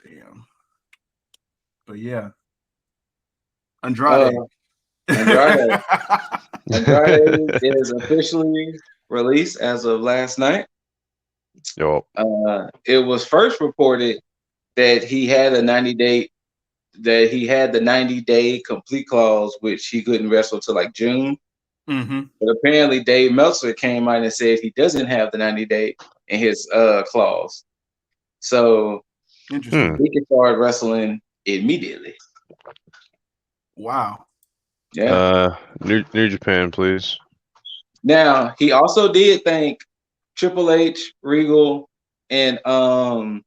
Damn. But yeah, Andrade. Andrade. Andrade is officially released as of last night. Yup. It was first reported that he had a 90-day the 90-day complete clause, which he couldn't wrestle till like June. Mm-hmm. But apparently Dave Meltzer came out and said he doesn't have the 90-day in his clause. So Interesting. he can start wrestling immediately. Wow. Yeah. New Japan, please. Now he also did thank Triple H, Regal, and Paul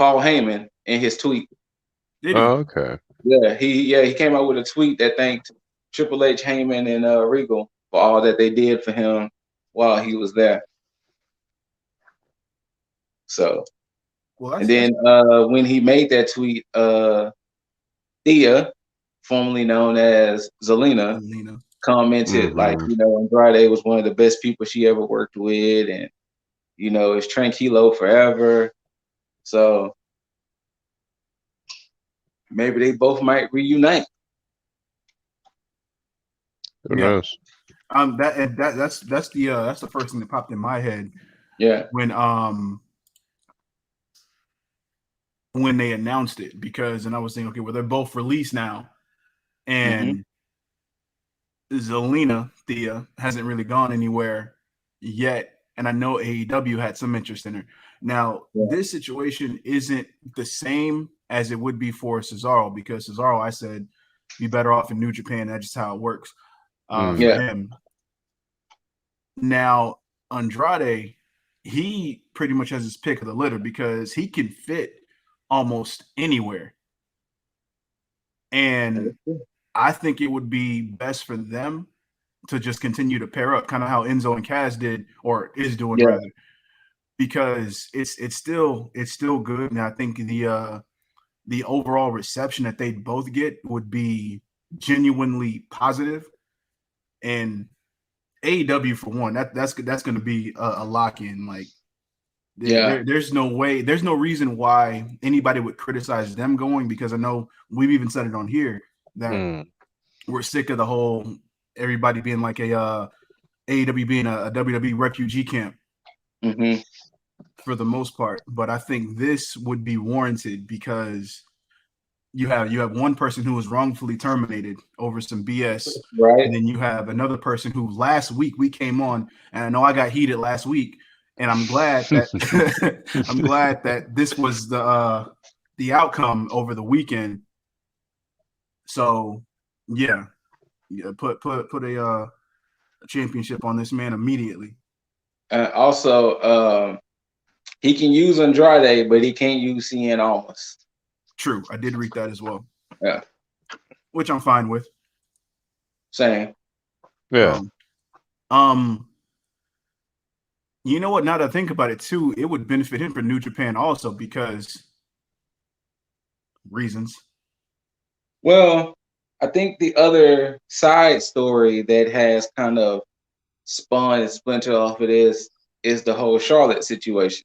Heyman in his tweet. Did he? Okay. Yeah, he came out with a tweet that thanked Triple H, Heyman, and Regal for all that they did for him while he was there. So, well, and then when he made that tweet, Thea, formerly known as Zelina, commented like, Andrade was one of the best people she ever worked with, and it's tranquilo forever. So maybe they both might reunite. Who knows? That's the first thing that popped in my head. Yeah. When they announced it, because I was thinking, okay, well, they're both released now, and Zelina Thea hasn't really gone anywhere yet, and I know AEW had some interest in her. Now, this situation isn't the same as it would be for Cesaro, because Cesaro, I said, be better off in New Japan. That's just how it works for him. Now, Andrade, he pretty much has his pick of the litter because he can fit almost anywhere. And I think it would be best for them to just continue to pair up, kind of how Enzo and Kaz did, or is doing rather, because it's still good. And I think the overall reception that they both get would be genuinely positive. And AEW, for one, that's going to be a lock-in. Like, there's no way, there's no reason why anybody would criticize them going, because I know we've even said it on here that we're sick of the whole everybody being like a AEW being a WWE refugee camp for the most part. But I think this would be warranted because you have one person who was wrongfully terminated over some BS, right? And then you have another person who last week we came on, and I know I got heated last week, and I'm glad that this was the outcome over the weekend. So put a championship on this man immediately. Also, he can use Andrade, but he can't use Cien Almas. True, I did read that as well. Yeah, which I'm fine with. Same. Yeah. You know what? Now that I think about it too, it would benefit him for New Japan also, because reasons. Well, I think the other side story that has kind of spun and splintered off of this is the whole Charlotte situation.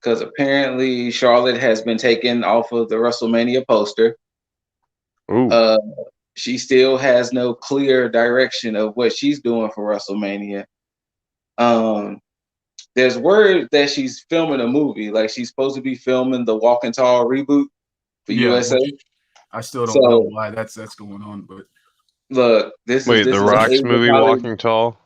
Because apparently Charlotte has been taken off of the WrestleMania poster. She still has no clear direction of what she's doing for WrestleMania. There's word that she's filming a movie, like she's supposed to be filming the Walking Tall reboot for USA. I still don't know why that's going on, but look, this is The Rock's movie, Walking Tall.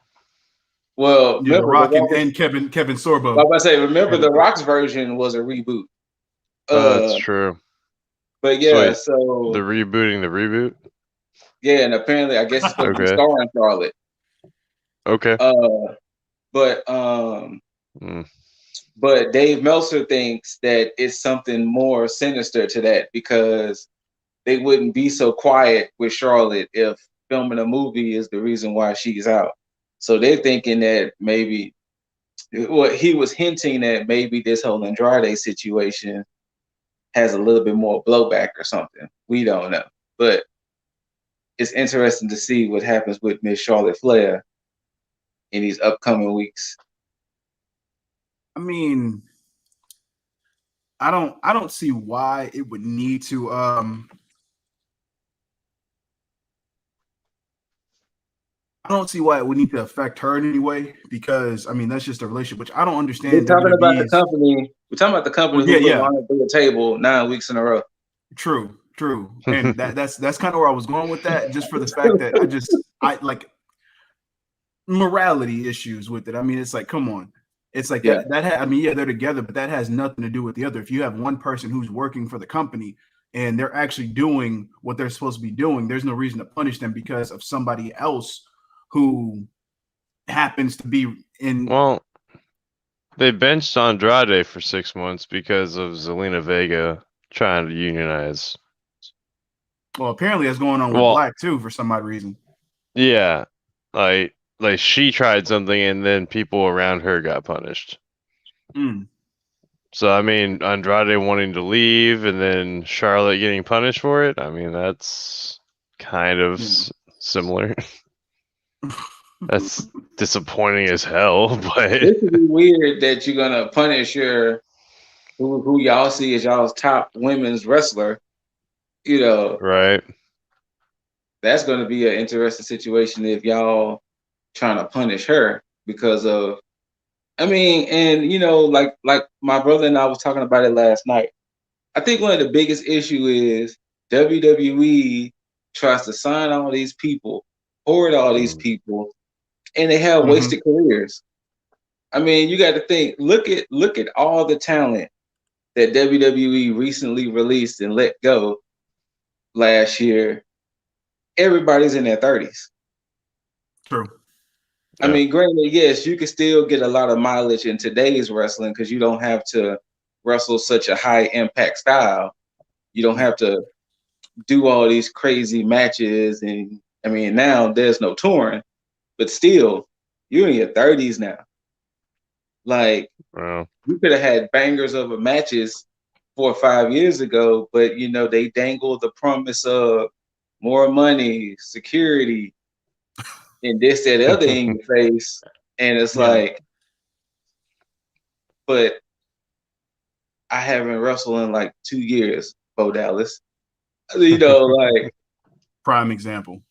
Well, The Rock and Kevin Sorbo. I was about to say, remember the Rock's version was a reboot. That's true. But yeah, so they're rebooting the reboot. Yeah, and apparently, I guess it's supposed to be starring Charlotte. Okay. But Dave Meltzer thinks that it's something more sinister to that, because they wouldn't be so quiet with Charlotte if filming a movie is the reason why she's out. So they're thinking that maybe, he was hinting that maybe this whole Andrade situation has a little bit more blowback or something. We don't know. But it's interesting to see what happens with Miss Charlotte Flair in these upcoming weeks. I mean, I don't see why it would need to I don't see why it would need to affect her in any way, because I mean that's just a relationship, which I don't understand. We're talking about the WWE's company. We're talking about the company who put money through the table 9 weeks in a row. True, and that's kind of where I was going with that, just for the fact that I like morality issues with it. I mean, it's like, come on, it's like I mean, yeah, they're together, but that has nothing to do with the other. If you have one person who's working for the company and they're actually doing what they're supposed to be doing, there's no reason to punish them because of somebody else who happens to be in. Well, they benched Andrade for 6 months because of Zelina Vega trying to unionize. Well, apparently that's going on with Black too for some odd reason. Yeah, like she tried something and then people around her got punished. So I mean, Andrade wanting to leave and then Charlotte getting punished for it. I mean, that's kind of similar. That's disappointing as hell, but this is weird that you're gonna punish your who y'all see as y'all's top women's wrestler. You know, right? That's gonna be an interesting situation if y'all trying to punish her because of. I mean, and you know, like my brother and I was talking about it last night. I think one of the biggest issue is WWE tries to sign all these people, hoard all these people, and they have wasted careers. I mean, you got to think. Look at all the talent that WWE recently released and let go last year. Everybody's in their 30s. True. I mean, granted, yes, you can still get a lot of mileage in today's wrestling because you don't have to wrestle such a high impact style. You don't have to do all these crazy matches. And I mean, now there's no touring, but still, you're in your 30s now. Like, you could have had bangers of matches 4 or 5 years ago, but you know, they dangled the promise of more money, security, and this, that, other in your face. And it's like, but I haven't wrestled in like 2 years, Bo Dallas. You know, like prime example.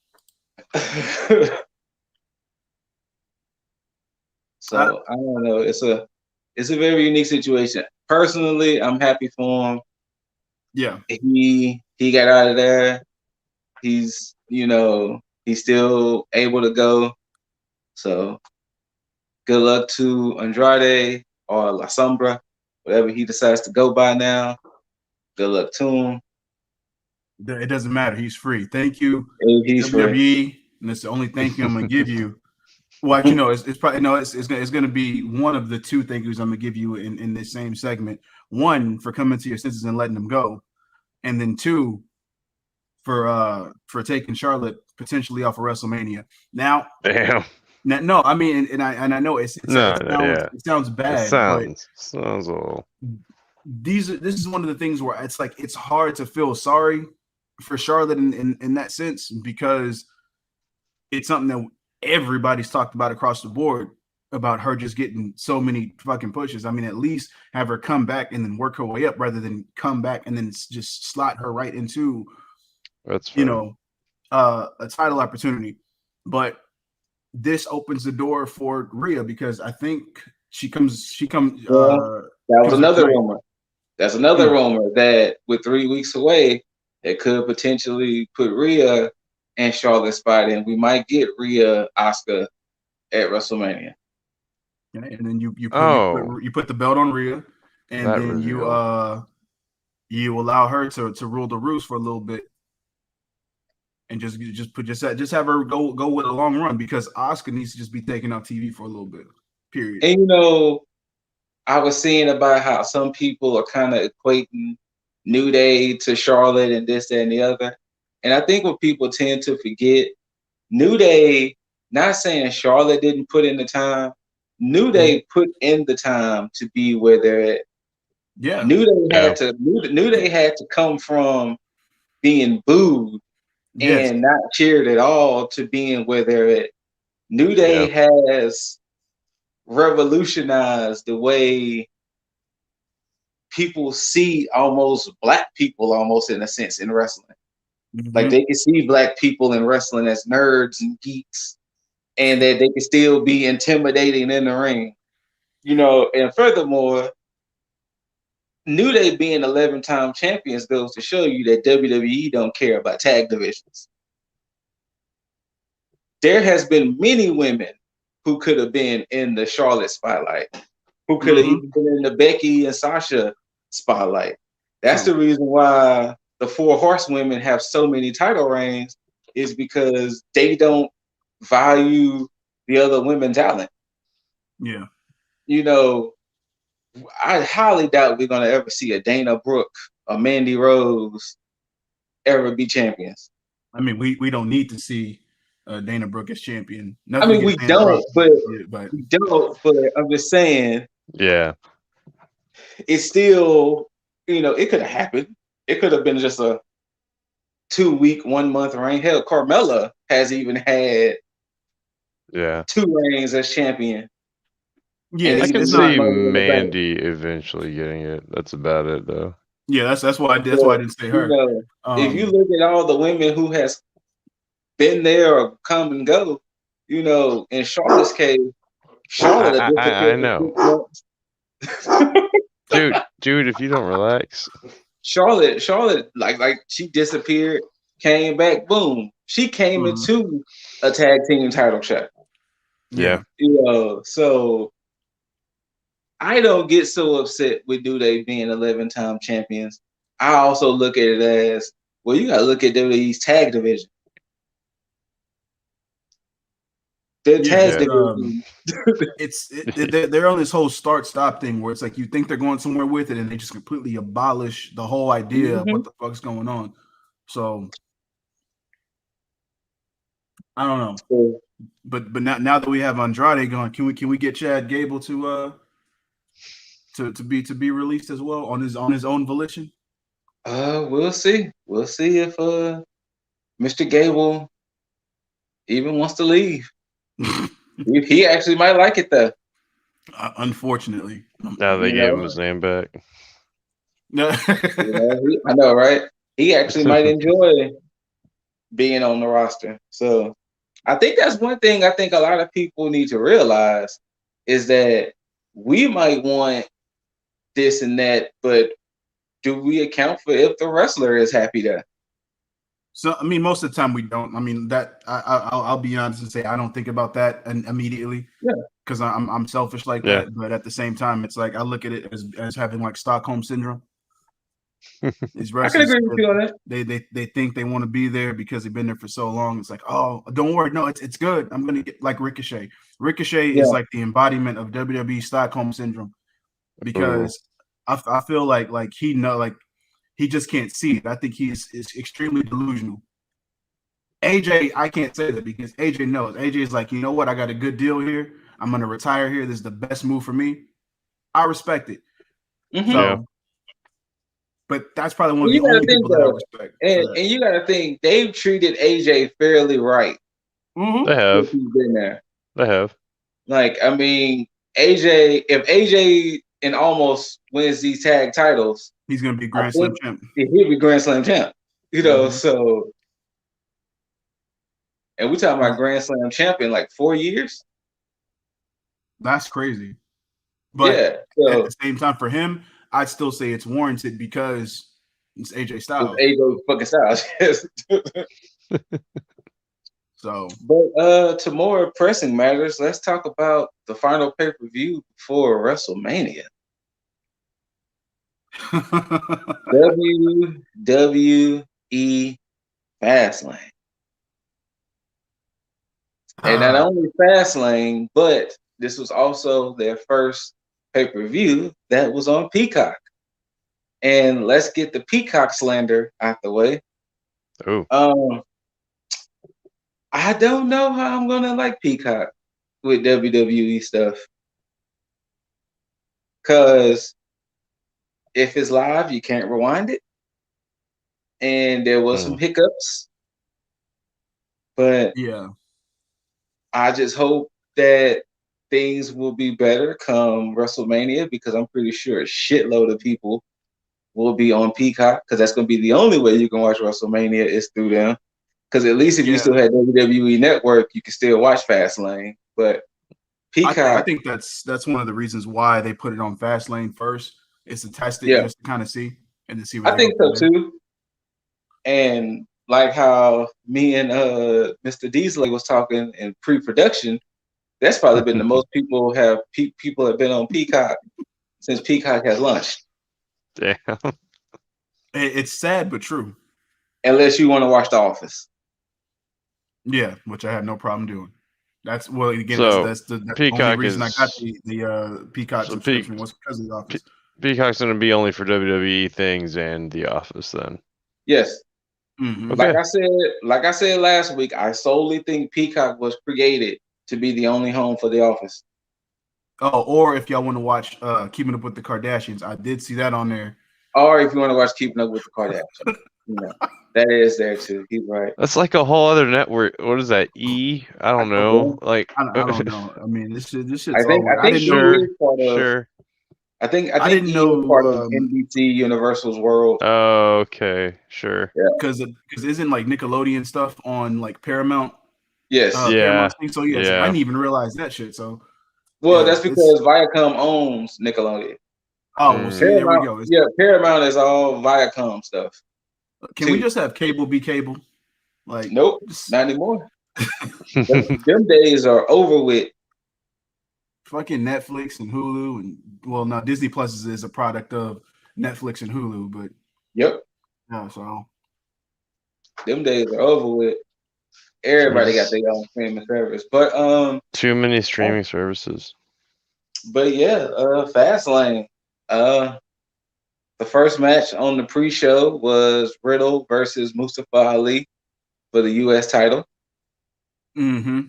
So I don't know. It's a very unique situation. Personally, I'm happy for him. Yeah. He got out of there. He's, you know, he's still able to go. So good luck to Andrade or La Sombra, whatever he decides to go by now. Good luck to him. It doesn't matter. He's free. Thank you, he's WWE, free. and that's the only thank you I'm gonna give you. Well, actually, no, it's probably no. It's gonna be one of the two thank yous I'm gonna give you in this same segment. One, for coming to your senses and letting them go, and then two, for taking Charlotte potentially off of WrestleMania. Now, damn. No, I mean, and I know it sounds bad, but sounds a little. This is one of the things where it's like it's hard to feel sorry for Charlotte in that sense, because it's something that everybody's talked about across the board about her just getting so many fucking pushes. I mean, at least have her come back and then work her way up rather than come back and then just slot her right into a title opportunity. But this opens the door for Rhea, because I think she comes. That was another rumor. That's another rumor that with 3 weeks away, it could potentially put Rhea and Charlotte's spot in. We might get Rhea Asuka at WrestleMania. And then you put the belt on Rhea, and then you allow her to rule the roost for a little bit, and just have her go with a long run, because Asuka needs to just be taken off TV for a little bit. Period. And you know, I was seeing about how some people are kind of equating New Day to Charlotte and this, that, and the other. And I think what people tend to forget, New Day, not saying Charlotte didn't put in the time, New Day put in the time to be where they're at. Yeah. New Day had to come from being booed and not cheered at all to being where they're at. New Day has revolutionized the way people see almost black people almost in a sense in wrestling. Mm-hmm. Like they can see black people in wrestling as nerds and geeks, and that they can still be intimidating in the ring. You know, and furthermore, New Day being 11-time champions goes to show you that WWE don't care about tag divisions. There has been many women who could have been in the Charlotte spotlight, who could have even been in the Becky and Sasha spotlight. That's the reason why the 4 horsewomen have so many title reigns, is because they don't value the other women's talent. Yeah. You know, I highly doubt we're going to ever see a Dana Brooke, a Mandy Rose ever be champions. I mean, we don't need to see Dana Brooke as champion. I mean, we don't, but I'm just saying. Yeah. It's still, you know, it could have happened. It could have been just a 2-week, 1-month reign. Hell, Carmella has even had 2 reigns as champion. Yeah, I can see Mandy eventually getting it. That's about it, though. Yeah, that's why I didn't say her. You know, if you look at all the women who has been there or come and go, you know, in Charlotte's case, Charlotte. I know. dude, if you don't relax. Charlotte, like she disappeared, came back, boom. She came into a tag team title shot. Yeah. You know, so I don't get so upset with New Day being 11-time champions. I also look at it as, well, you gotta look at WWE's tag division. Their tag division. They're on this whole start-stop thing where it's like you think they're going somewhere with it, and they just completely abolish the whole idea of what the fuck's going on. So I don't know, but now that we have Andrade going, can we get Chad Gable to be released as well on his own volition? We'll see. We'll see if Mr. Gable even wants to leave. He actually might like it though. Unfortunately, now they gave him his name back. I know, right? He actually might enjoy being on the roster. So I think that's one thing I think a lot of people need to realize is that we might want this and that, but do we account for if the wrestler is happy there? So I mean, most of the time we don't. I mean, that I'll be honest and say I don't think about that immediately. Yeah, because I'm selfish like that. But at the same time, it's like I look at it as having like Stockholm syndrome. These wrestlers, I can agree with you on that. They think they want to be there because they've been there for so long. It's like, oh, don't worry, no, it's good. I'm gonna get like Ricochet. Ricochet is like the embodiment of WWE Stockholm syndrome because I feel like he just can't see it. I think is extremely delusional. AJ, I can't say that because AJ knows. AJ is like, you know what? I got a good deal here. I'm going to retire here. This is the best move for me. I respect it. So, but that's probably one of the only people that I respect. And you got to think, they've treated AJ fairly right. They have. He's been there. They have. Like, I mean, if AJ and almost wins these tag titles, he's going to be Grand Slam champ. He'll be Grand Slam champ. You know, so. And we're talking about Grand Slam champ in like 4 years. That's crazy. But at the same time, for him, I'd still say it's warranted because it's AJ Styles. It's AJ fucking Styles, yes. So, but to more pressing matters, let's talk about the final pay-per-view before WrestleMania. WWE Fastlane. And not only Fastlane, but this was also their first pay-per-view that was on Peacock. And let's get the Peacock slander out the way. Oh. I don't know how I'm gonna like Peacock with WWE stuff. Cause if it's live, you can't rewind it. And there was some hiccups. But yeah. I just hope that things will be better come WrestleMania because I'm pretty sure a shitload of people will be on Peacock because that's going to be the only way you can watch WrestleMania is through them. Because at least if you still had WWE Network, you can still watch Fastlane. But Peacock, I think that's one of the reasons why they put it on Fastlane first. Is to test it just to kind of see and to see. What I think so too. And like how me and Mr. Diesel was talking in pre-production, that's probably been the most people have been on Peacock since Peacock has launched. Damn. It's sad but true. Unless you want to watch The Office. Yeah, which I have no problem doing. That's again. So, that's the Peacock only reason I got the Peacock subscription was because of The Office. Peacock's going to be only for WWE things and The Office then. Yes. Mm-hmm. Okay. Like I said last week, I solely think Peacock was created to be the only home for The Office. Oh, or if y'all want to watch Keeping Up with the Kardashians, I did see that on there. Or if you want to watch Keeping Up with the Kardashians, that is there too. He's right. That's like a whole other network. What is that? E? I don't know. Like I don't know. I mean, this shit's I think sure. I think didn't know part of NBC Universal's world. Oh, okay, sure. Yeah, because isn't like Nickelodeon stuff on like Paramount? Yes. Paramount thing. So yeah, I didn't even realize that shit. So that's because Viacom owns Nickelodeon. Oh, well, see, there we go. Paramount is all Viacom stuff. Can we just have cable be cable? Like, nope, not anymore. Them days are over with. Fucking Netflix and Hulu now Disney Plus is a product of Netflix and Hulu, but so them days are over with. Everybody got their own streaming service, but too many streaming services. But Fastlane. The first match on the pre-show was Riddle versus Mustafa Ali for the U.S. title. Mm-hmm.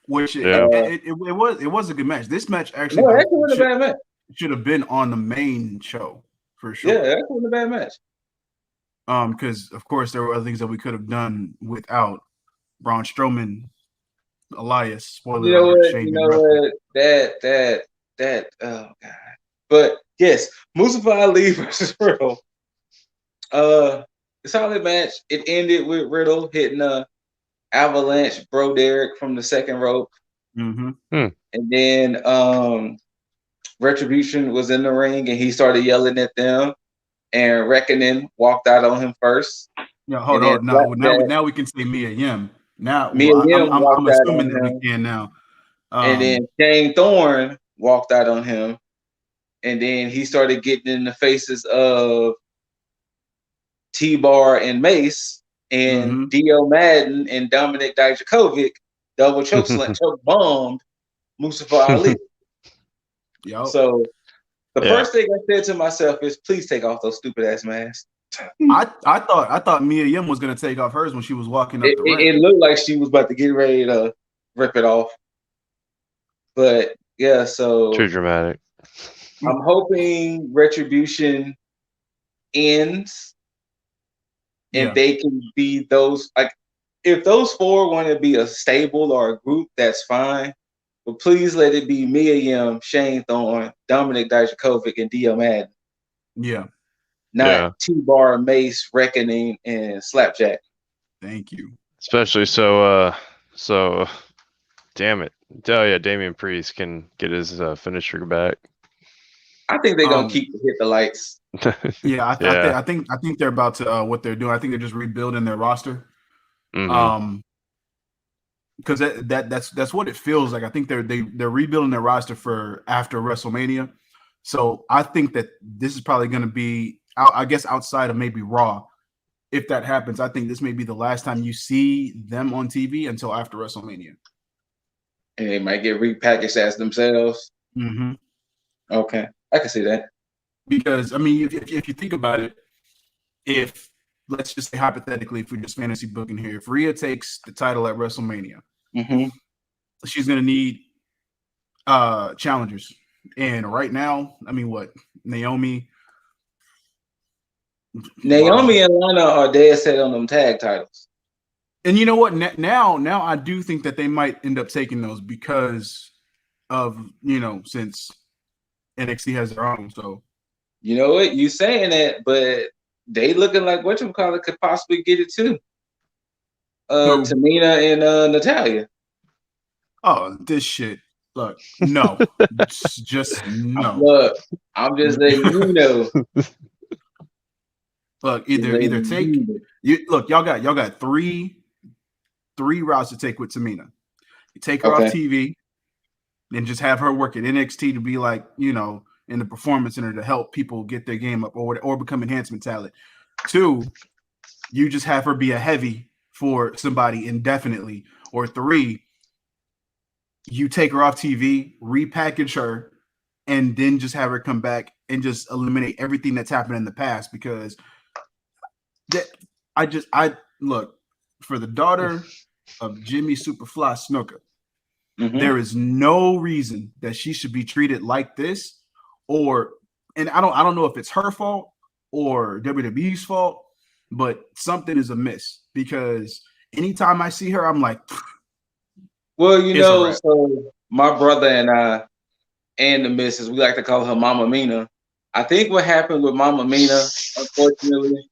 Which it was a good match. This match actually was a bad match. Should have been on the main show for sure. Yeah, that was a bad match. Because of course there were other things that we could have done without Braun Strowman, Elias. Spoiler You know what? That oh god. But yes, Mustafa Ali versus Riddle. A solid match. It ended with Riddle hitting a avalanche Bro Derek from the second rope. Mm-hmm. And then Retribution was in the ring and he started yelling at them. And Reckoning walked out on him first. Yeah, hold on. Now we can say Mia Yim. Now I'm assuming that we can now. And then Shane Thorne walked out on him. And then he started getting in the faces of T-Bar and Mace and Dio Madden and Dominic Dijakovic double choke bombed Mustafa Ali. Yep. So the first thing I said to myself is, please take off those stupid ass masks. I thought Mia Yim was gonna take off hers when she was walking up the ramp. It looked like she was about to get ready to rip it off. But yeah, so too dramatic. I'm hoping Retribution ends and they can be those, like, if those four want to be a stable or a group, that's fine. But please let it be Mia Yim, Shane Thorne, Dominic Dijakovic, and Dio Madden. Yeah. Not T-Bar, Mace, Reckoning, and Slapjack. Thank you. Especially so damn it. Oh yeah, Damian Priest can get his finisher back. I think they're gonna keep hit the lights. I think they're about to what they're doing. I think they're just rebuilding their roster. Mm-hmm. Because that's what it feels like. I think they're rebuilding their roster for after WrestleMania. So I think that this is probably going to be, I guess, outside of maybe Raw. If that happens, I think this may be the last time you see them on TV until after WrestleMania. And they might get repackaged as themselves. Mm-hmm. Okay, I can see that. Because I mean, if you think about it, if let's just say hypothetically, if we're just fantasy booking here, if Rhea takes the title at WrestleMania, she's going to need challengers. And right now, I mean, what? Naomi and Lana are dead set on them tag titles. And you know what? Now I do think that they might end up taking those because of since NXT has their own. So you know what, you saying that, but they looking like whatchamacallit could possibly get it too. Tamina and Natalia. Oh, this shit. Look, no, just no. Look, I'm just letting you know. Look, either take you. Look, y'all got three routes to take with Tamina. You take her off TV, and just have her work at NXT to be like in the performance center to help people get their game up or become enhancement talent. 2, you just have her be a heavy for somebody indefinitely. Or 3, you take her off TV, repackage her, and then just have her come back and just eliminate everything that's happened in the past. Because I look for the daughter of Jimmy Superfly Snuka. Mm-hmm. There is no reason that she should be treated like this, and I don't know if it's her fault or WWE's fault, but something is amiss because anytime I see her, I'm like, well, so my brother and I and the missus, we like to call her Mama Mina. I think what happened with Mama Mina, unfortunately,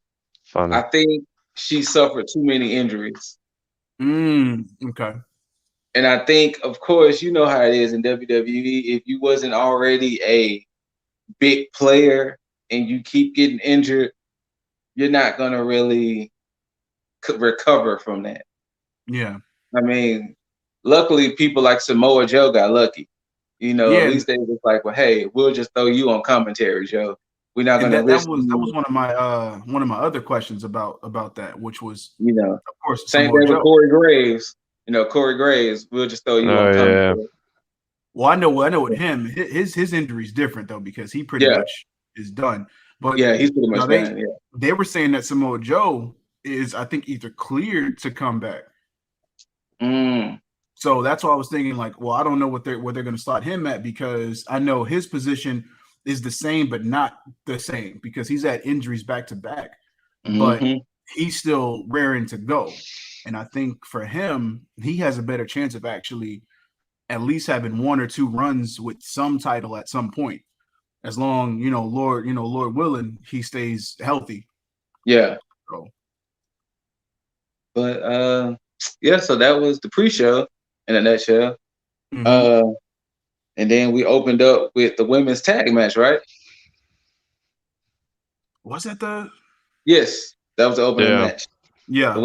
I think she suffered too many injuries. Okay. And I think, of course, you know how it is in WWE. If you wasn't already a big player and you keep getting injured, you're not going to really recover from that. Yeah. I mean, luckily, people like Samoa Joe got lucky. At least they was like, well, hey, we'll just throw you on commentary, Joe. We're not going to risk. That was one of my other questions about that, which was, of course, same thing with Corey Graves. Corey Graves, we'll just throw you on commentary. Yeah. Well, I know with him, his injury is different though because he pretty much is done. But yeah, he's pretty much done. Yeah, they were saying that Samoa Joe is, I think, either cleared to come back. So that's why I was thinking, like, well, I don't know what they're going to slot him at because I know his position is the same, but not the same because he's had injuries back to back, but he's still raring to go. And I think for him, he has a better chance of actually at least having 1 or 2 runs with some title at some point, as long, Lord willing, he stays healthy. Yeah. So. But so that was the pre-show in a nutshell. And then we opened up with the women's tag match, right? Was that the? Yes, that was the opening match. Yeah, the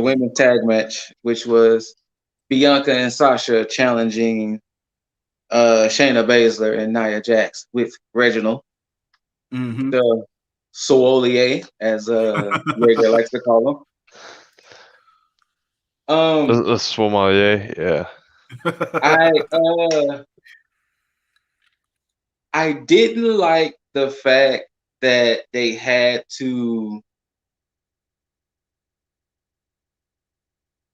women's tag match, which was Bianca and Sasha challenging Shayna Baszler and Nia Jax with Reginald, the Soolier, as Greg likes to call him. The Sommelier, yeah. I didn't like the fact that they had to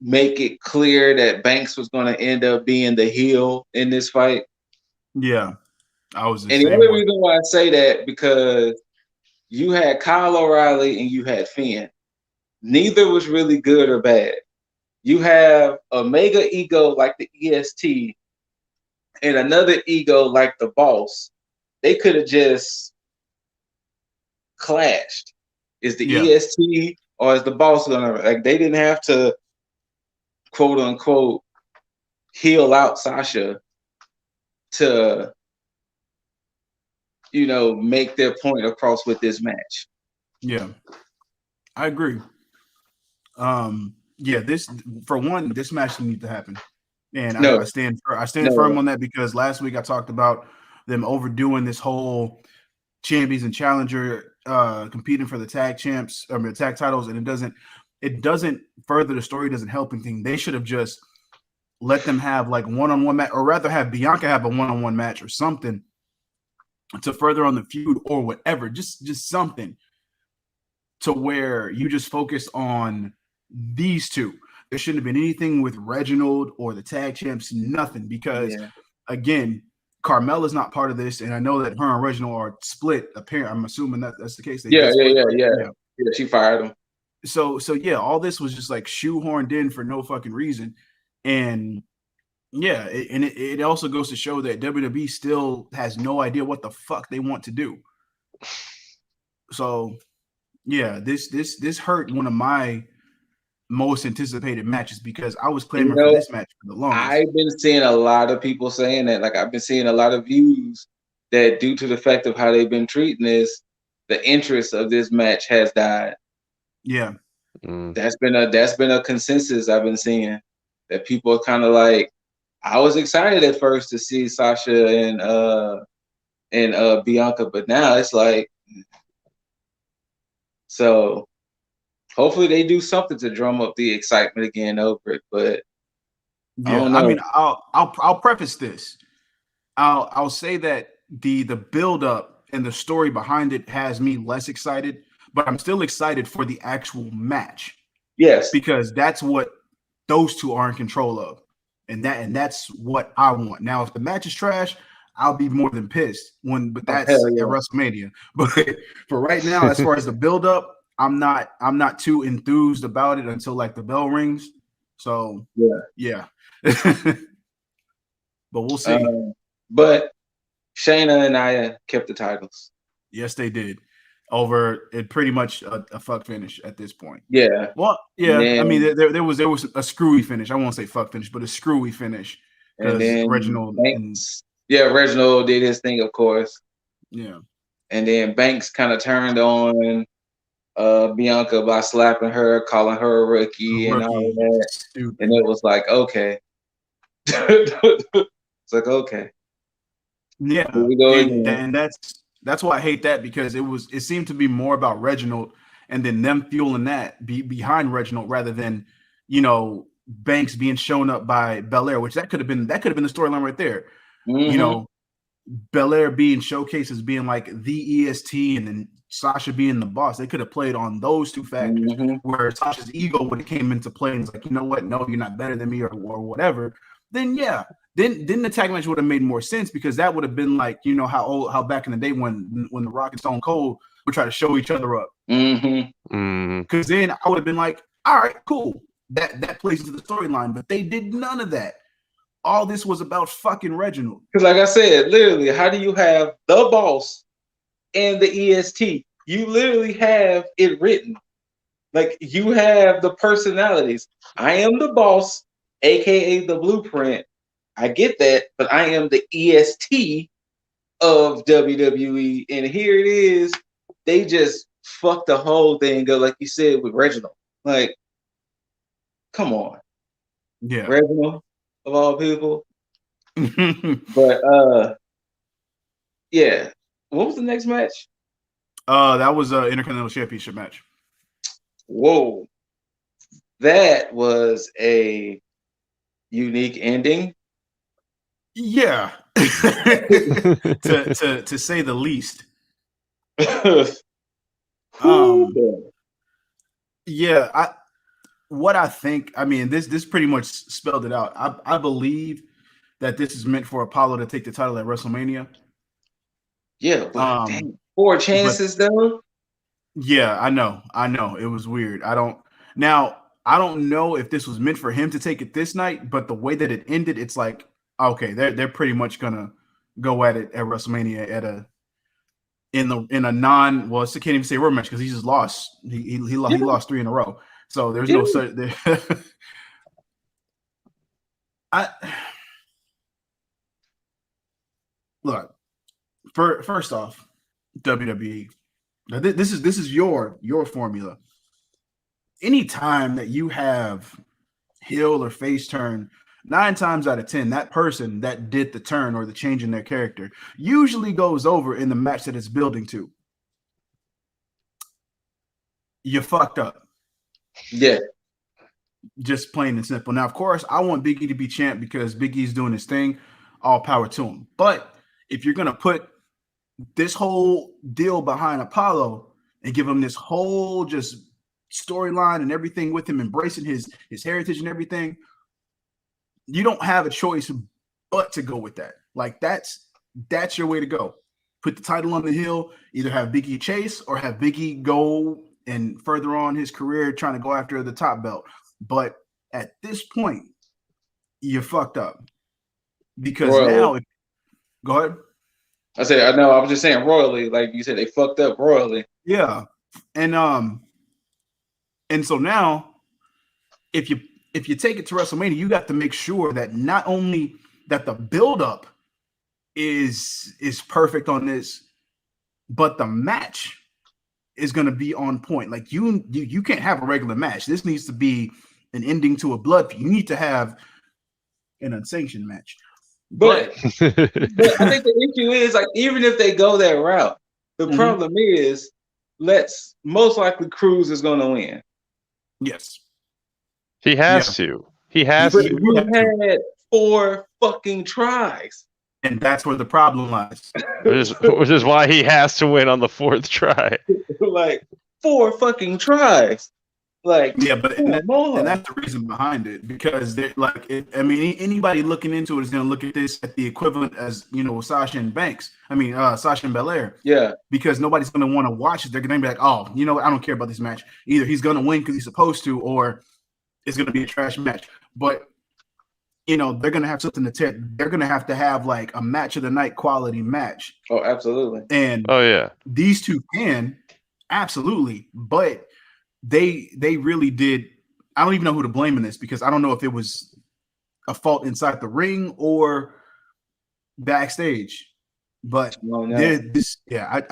make it clear that Banks was going to end up being the heel in this fight. Yeah, I was. And the only reason why I say that because you had Kyle O'Reilly and you had Finn. Neither was really good or bad. You have a mega ego like the EST and another ego like the Boss. They could have just clashed. Is the EST or is the Boss gonna like? They didn't have to quote unquote heel out Sasha to make their point across with this match. Yeah, I agree. This match needs to happen, and I stand firm on that because last week I talked about them overdoing this whole champions and challenger competing for the tag champs or the tag titles, and it doesn't further the story, doesn't help anything. They should have just let them have like one-on-one match, or rather have Bianca have a one-on-one match or something to further on the feud or whatever, just something to where you just focus on these two. There shouldn't have been anything with Reginald or the tag champs, nothing, because again, Carmella's not part of this, and I know that her and Reginald are split. Apparently, I'm assuming that's the case. Yeah, she fired him. So all this was just like shoehorned in for no fucking reason, and Yeah, it also goes to show that WWE still has no idea what the fuck they want to do. So, yeah, this hurt one of my most anticipated matches because I was clamoring for this match for the longest. I've been seeing a lot of people saying that. Like, I've been seeing a lot of views that due to the fact of how they've been treating this, the interest of this match has died. Yeah. That's been a consensus I've been seeing, that people are kind of like, I was excited at first to see Sasha and Bianca, but now it's like, so hopefully they do something to drum up the excitement again over it. But yeah, I don't know. I mean, I'll preface this. I'll say that the build up and the story behind it has me less excited, but I'm still excited for the actual match. Yes, because that's what those two are in control of, and that's what I want. Now, if the match is trash, I'll be more than pissed but that's at WrestleMania. But for right now, as far as the build up, I'm not too enthused about it until like the bell rings. So yeah. But we'll see. But Shayna and Nia kept the titles. Yes, they did. Over it, pretty much a fuck finish at this point. Yeah. Well, yeah. I mean, there was a screwy finish. I won't say fuck finish, but a screwy finish because Reginald. Reginald did his thing, of course. Yeah. And then Banks kind of turned on Bianca by slapping her, calling her a rookie and all that. Stupid. And it was like, okay. It's like, okay. Yeah. And that's why I hate that, because it seemed to be more about Reginald and then them fueling that behind Reginald rather than, Banks being shown up by Belair, which that could have been the storyline right there. Mm-hmm. Belair being showcased as being like the EST and then Sasha being the boss. They could have played on those two factors where Sasha's ego would have came into play and it's like, you know what? No, you're not better than me or whatever. Then Then the tag match would have made more sense, because that would have been like, how back in the day when The Rock and Stone Cold would try to show each other up. Because then I would have been like, all right, cool. That plays into the storyline, but they did none of that. All this was about fucking Reginald. Because like I said, literally, how do you have the boss and the EST? You literally have it written. Like, you have the personalities. I am the boss, aka the blueprint. I get that, but I am the EST of WWE, and here it is. They just fucked the whole thing up, like you said, with Reginald. Like, come on, Reginald of all people. But yeah, what was the next match? That was an Intercontinental Championship match. Whoa, that was a unique ending. Yeah, to say the least. Yeah, what I think, I mean, this pretty much spelled it out. I believe that this is meant for Apollo to take the title at WrestleMania. Yeah, but 4 chances though. Yeah, I know. It was weird. I don't know if this was meant for him to take it this night, but the way that it ended, it's like, okay, they're pretty much gonna go at it at WrestleMania in a non, well, I can't even say rematch because he just lost. He lost 3 in a row. So there's no such. Look. First off, WWE. Now this is your formula. Anytime that you have heel or face turn, 9 times out of 10, that person that did the turn or the change in their character usually goes over in the match that it's building to. You fucked up. Yeah. Just plain and simple. Now, of course, I want Big E to be champ because Big E's doing his thing. All power to him. But if you're going to put this whole deal behind Apollo and give him this whole just storyline and everything with him embracing his heritage and everything, you don't have a choice but to go with that. Like, that's your way to go. Put the title on the hill, either have Big E chase or have Big E go and further on his career trying to go after the top belt. But at this point, you fucked up. because royally. go ahead. I said, I know. I was just saying royally, like you said, they fucked up royally. Yeah, and so now, if you take it to WrestleMania, you got to make sure that not only that the buildup is perfect on this, but the match is going to be on point. Like you can't have a regular match. This needs to be an ending to a blood feud. You need to have an unsanctioned match. But I think the issue is, like, even if they go that route, the problem is, most likely Cruz is going to win. Yes, he has to. He has to. You had 4 fucking tries, and that's where the problem lies. Which is why he has to win on the 4th try. Like 4 fucking tries. Like, yeah, but and that's the reason behind it, because anybody looking into it is going to look at this at the equivalent as Sasha and Sasha and Belair. Yeah, because nobody's going to want to watch it. They're going to be like, oh, you know what? I don't care about this match. Either he's going to win because he's supposed to, or it's going to be a trash match. But they're going to have something to tell. They're going to have like a match of the night quality match. Oh, absolutely. And these two can absolutely, but they really did. I don't even know who to blame in this, because I don't know if it was a fault inside the ring or backstage. But I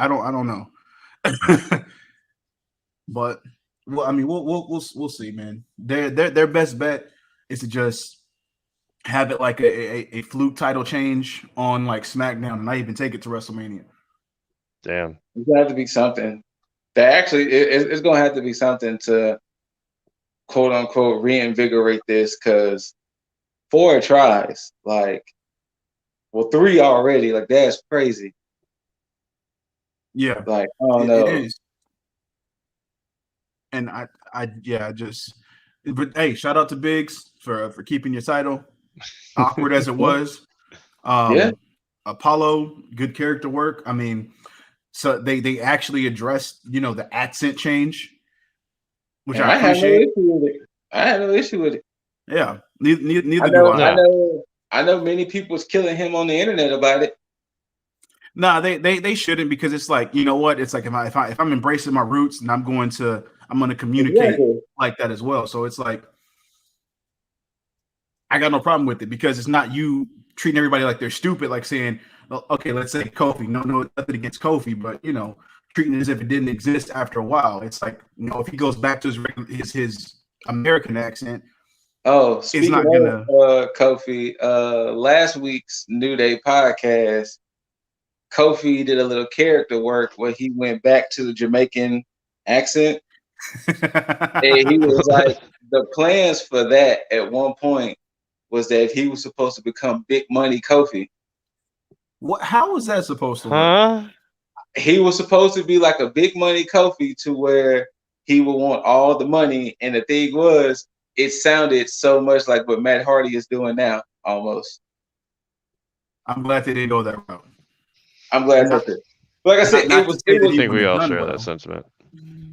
don't know. But we'll see, man. Their best bet is to just have it like a fluke title change on like SmackDown, and not even take it to WrestleMania. Damn, it's gonna have to be something. That actually, it's gonna have to be something to quote unquote reinvigorate this, because 4 tries, like, well, 3 already, like, that's crazy. Yeah, like, I don't know. It is. And but hey, shout out to Biggs for keeping your title, awkward as it was. Apollo, good character work. I mean, so they actually addressed the accent change, which I appreciate. I had no issue with it. Yeah, neither do I. I know many people was killing him on the internet about it. No, they shouldn't, because it's like, you know what? It's like if I'm embracing my roots, and I'm going to communicate like that as well. So it's like, I got no problem with it, because it's not you treating everybody like they're stupid, like saying, okay, let's say Kofi. No, nothing against Kofi, but treating it as if it didn't exist after a while. It's like, if he goes back to his American accent. Oh, speaking of Kofi, last week's New Day podcast, Kofi did a little character work where he went back to the Jamaican accent. And he was like, the plans for that at one point was that he was supposed to become Big Money Kofi. What? How was that supposed to work? He was supposed to be like a Big Money Kofi, to where he would want all the money. And the thing was, it sounded so much like what Matt Hardy is doing now, almost. I'm glad they didn't go that route. I'm glad that did. Like I said, I think we all share that sentiment.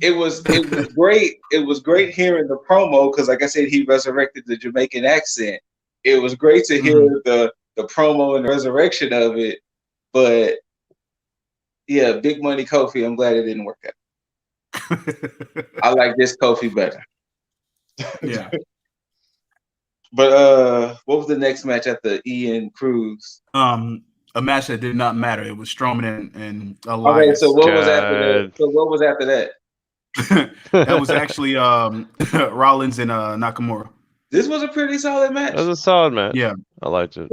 It was great. It was great hearing the promo, because, like I said, he resurrected the Jamaican accent. It was great to hear the promo and the resurrection of it. But yeah, Big Money Kofi, I'm glad it didn't work out. I like this Kofi better. Yeah. But what was the next match after Ian Cruz? A match that did not matter. It was Strowman and Elias. Okay, so what was after that? That was actually Rollins and Nakamura. This was a pretty solid match. It was a solid match. Yeah, I liked it.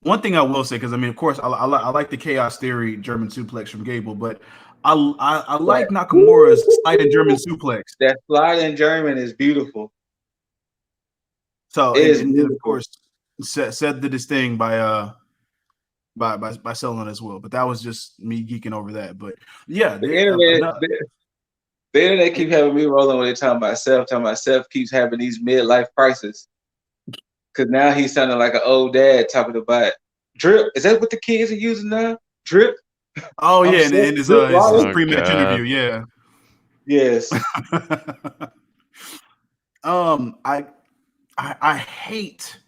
One thing I will say, because of course, I like the Chaos Theory German suplex from Gable, but I like Nakamura's sliding German suplex. That sliding German is beautiful. So and of course, said did his thing by selling as well. But that was just me geeking over that. But yeah, the internet keep having me rolling when they talking about Seth keeps having these midlife crises. Because now he's sounding like an old dad talking about drip. Is that what the kids are using now? Drip? Oh yeah, and in his pre-match interview, yeah. Yes. I hate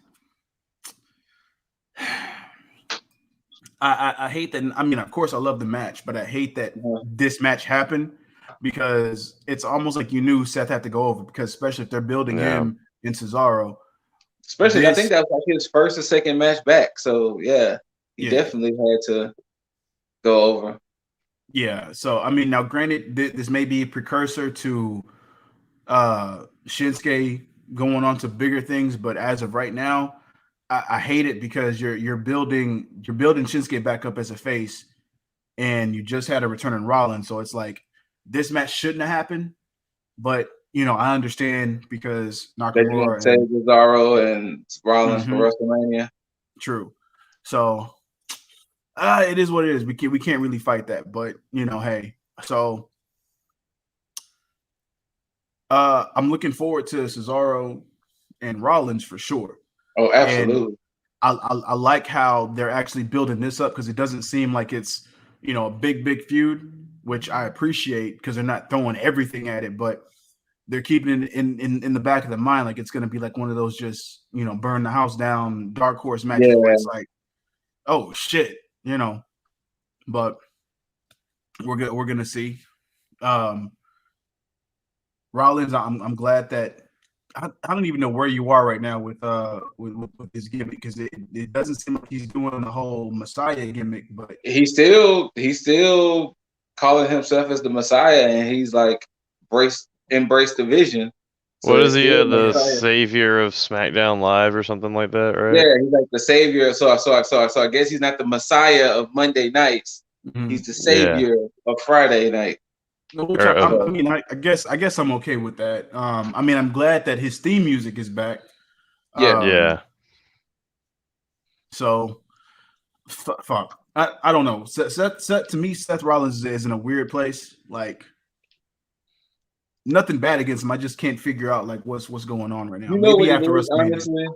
I hate that. I mean, of course, I love the match, but I hate that this match happened because it's almost like you knew Seth had to go over because especially if they're building him in Cesaro. Especially, I think that was like his first or second match back. So yeah, he definitely had to go over. Yeah. So I mean, now granted, this may be a precursor to Shinsuke going on to bigger things, but as of right now, I hate it because you're building Shinsuke back up as a face, and you just had a return in Rollins, so it's like this match shouldn't have happened. But you know, I understand because Nakamura and Cesaro and Rollins for WrestleMania. True. So it is what it is. We can't really fight that, but you know, hey. So I'm looking forward to Cesaro and Rollins for sure. Oh, absolutely. And I like how they're actually building this up because it doesn't seem like it's, you know, a big feud, which I appreciate because they're not throwing everything at it, but they're keeping it in the back of the mind like it's going to be like one of those just, you know, burn the house down dark horse matches where it's like, oh shit, you know. But we're going to see. Rollins, I'm glad that I don't even know where you are right now with his gimmick because it doesn't seem like he's doing the whole Messiah gimmick, but he's still calling himself as the Messiah, and he's like embrace the vision. So what is he, the savior of SmackDown Live or something like that, right? Yeah, he's like the savior. So I guess he's not the Messiah of Monday nights. He's the savior of Friday night. Which I mean, I guess I'm okay with that. I mean, I'm glad that his theme music is back. Yeah. So, fuck. I don't know. Seth to me, Seth Rollins is in a weird place. Like, nothing bad against him. I just can't figure out like what's going on right now. You know maybe after WrestleMania. Honestly,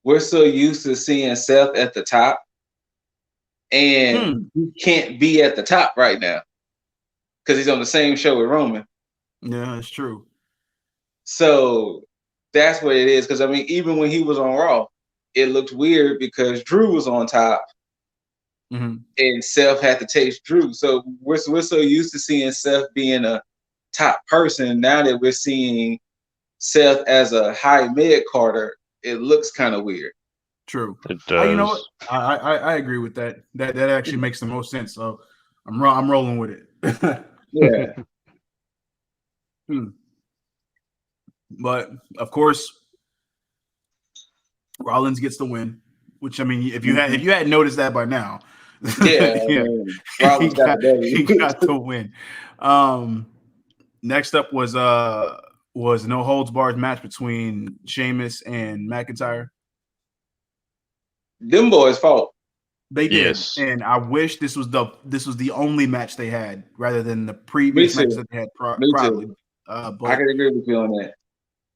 we're so used to seeing Seth at the top, and he can't be at the top right now. Because he's on the same show with Roman. Yeah, it's true. So that's what it is. Because I mean, even when he was on Raw, it looked weird because Drew was on top, and Seth had to taste Drew. So we're so used to seeing Seth being a top person. Now that we're seeing Seth as a high mid Carter, it looks kind of weird. True. It does. You know what? I agree with that. That actually makes the most sense. So I'm rolling with it. Yeah. But of course, Rollins gets the win. Which I mean, if you had noticed that by now, Rollins got the win. Next up was no holds barred match between Sheamus and McIntyre. Them boys fought. They did, and I wish this was the only match they had rather than the previous match that they had probably. But I can agree with you on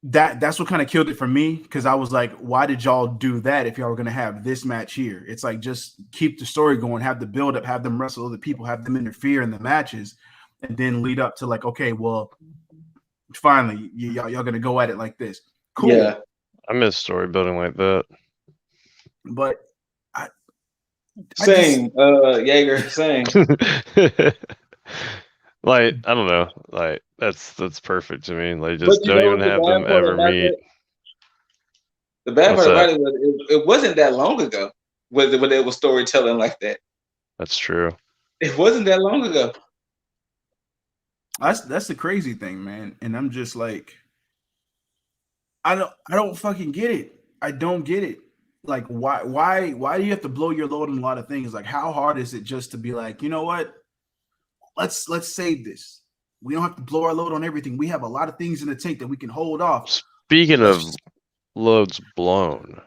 that. That's what kind of killed it for me because I was like, why did y'all do that if y'all were going to have this match here? It's like just keep the story going, have the build up, have them wrestle other people, have them interfere in the matches, and then lead up to like, okay, well, finally, y'all going to go at it like this. Cool. Yeah, I miss story building like that. But Jaeger, same. Like, I don't know. Like, that's perfect to me. Like, just don't even have them ever meet. The bad part about it was it wasn't that long ago when there was storytelling like that. That's true. It wasn't that long ago. That's the crazy thing, man. And I'm just like, I don't fucking get it. I don't get it. Like, why do you have to blow your load on a lot of things? Like, how hard is it just to be like, you know what? Let's save this. We don't have to blow our load on everything. We have a lot of things in the tank that we can hold off. Speaking of loads blown,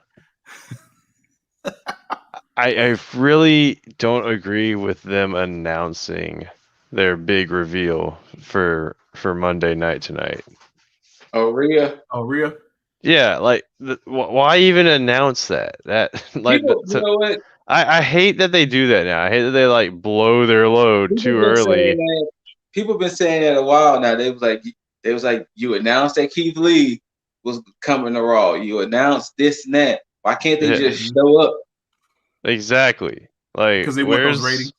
I really don't agree with them announcing their big reveal for Monday night tonight. Oh, Rhea. Yeah, like why even announce that? That like you know what? I hate that they do that now. I hate that they like blow their load too early. People have been saying that a while now. They was like you announced that Keith Lee was coming to Raw. You announced this and that. Why can't they just show up Exactly. Like, because they want those ratings.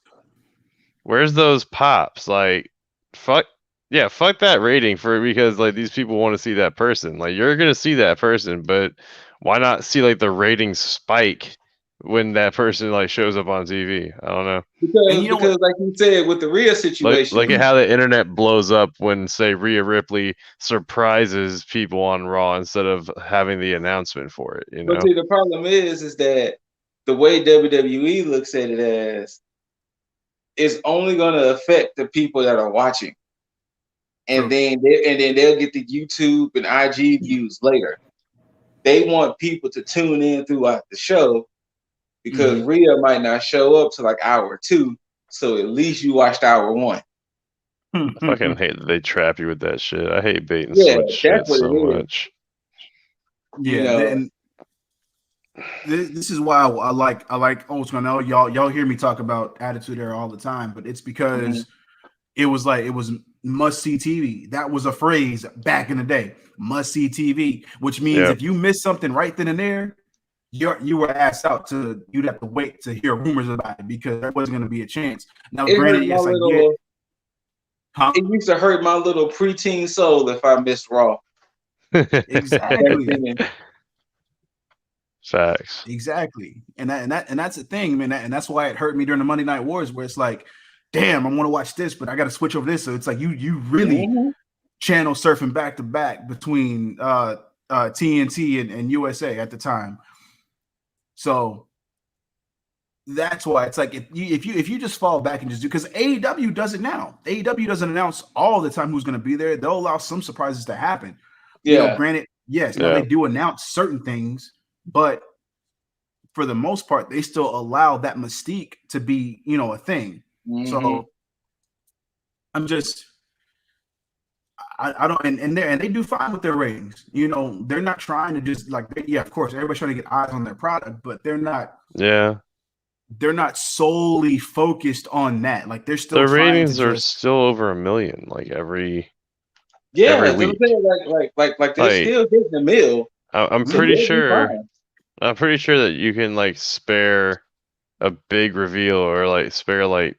Where's those pops? Like, fuck that rating because like these people want to see that person. Like, you're gonna see that person, but why not see like the ratings spike when that person like shows up on TV? I don't know. Because like you said with the Rhea situation, Look at how the internet blows up when, say, Rhea Ripley surprises people on Raw instead of having the announcement for it. You know. But see, the problem is that the way WWE looks at it as it's only going to affect the people that are watching, and then they'll get the YouTube and IG views later. They want people to tune in throughout the show because Rhea might not show up to like hour 2, so at least you watched hour 1. I fucking hate that they trap you with that shit. I hate bait and switch shit so much. Yeah, and this is why I like Old School. Now y'all hear me talk about Attitude Era all the time, but it's because it was must see TV. That was a phrase back in the day, must see TV, which means if you miss something right then and there, you were asked out you'd have to wait to hear rumors about it because there wasn't going to be a chance. Now, granted, yes, I get. It used to hurt my little preteen soul if I missed Raw. Exactly. Facts. Exactly. And that's the thing, man. And that's why it hurt me during the Monday Night Wars, where it's like, damn, I want to watch this, but I got to switch over this. So it's like you really channel surfing back to back between TNT and USA at the time. So that's why it's like if you just fall back and just do, because AEW does it now. AEW doesn't announce all the time who's going to be there. They'll allow some surprises to happen. You know, granted, yes, now they do announce certain things, but for the most part, they still allow that mystique to be, a thing. So I'm just, I don't, and they do fine with their ratings. They're not trying to just of course, everybody's trying to get eyes on their product, but they're not. Yeah. They're not solely focused on that. Like they're still their ratings are still over 1 million, like every week. Like they're still getting the mill. I'm pretty sure. I'm pretty sure that you can spare a big reveal or spare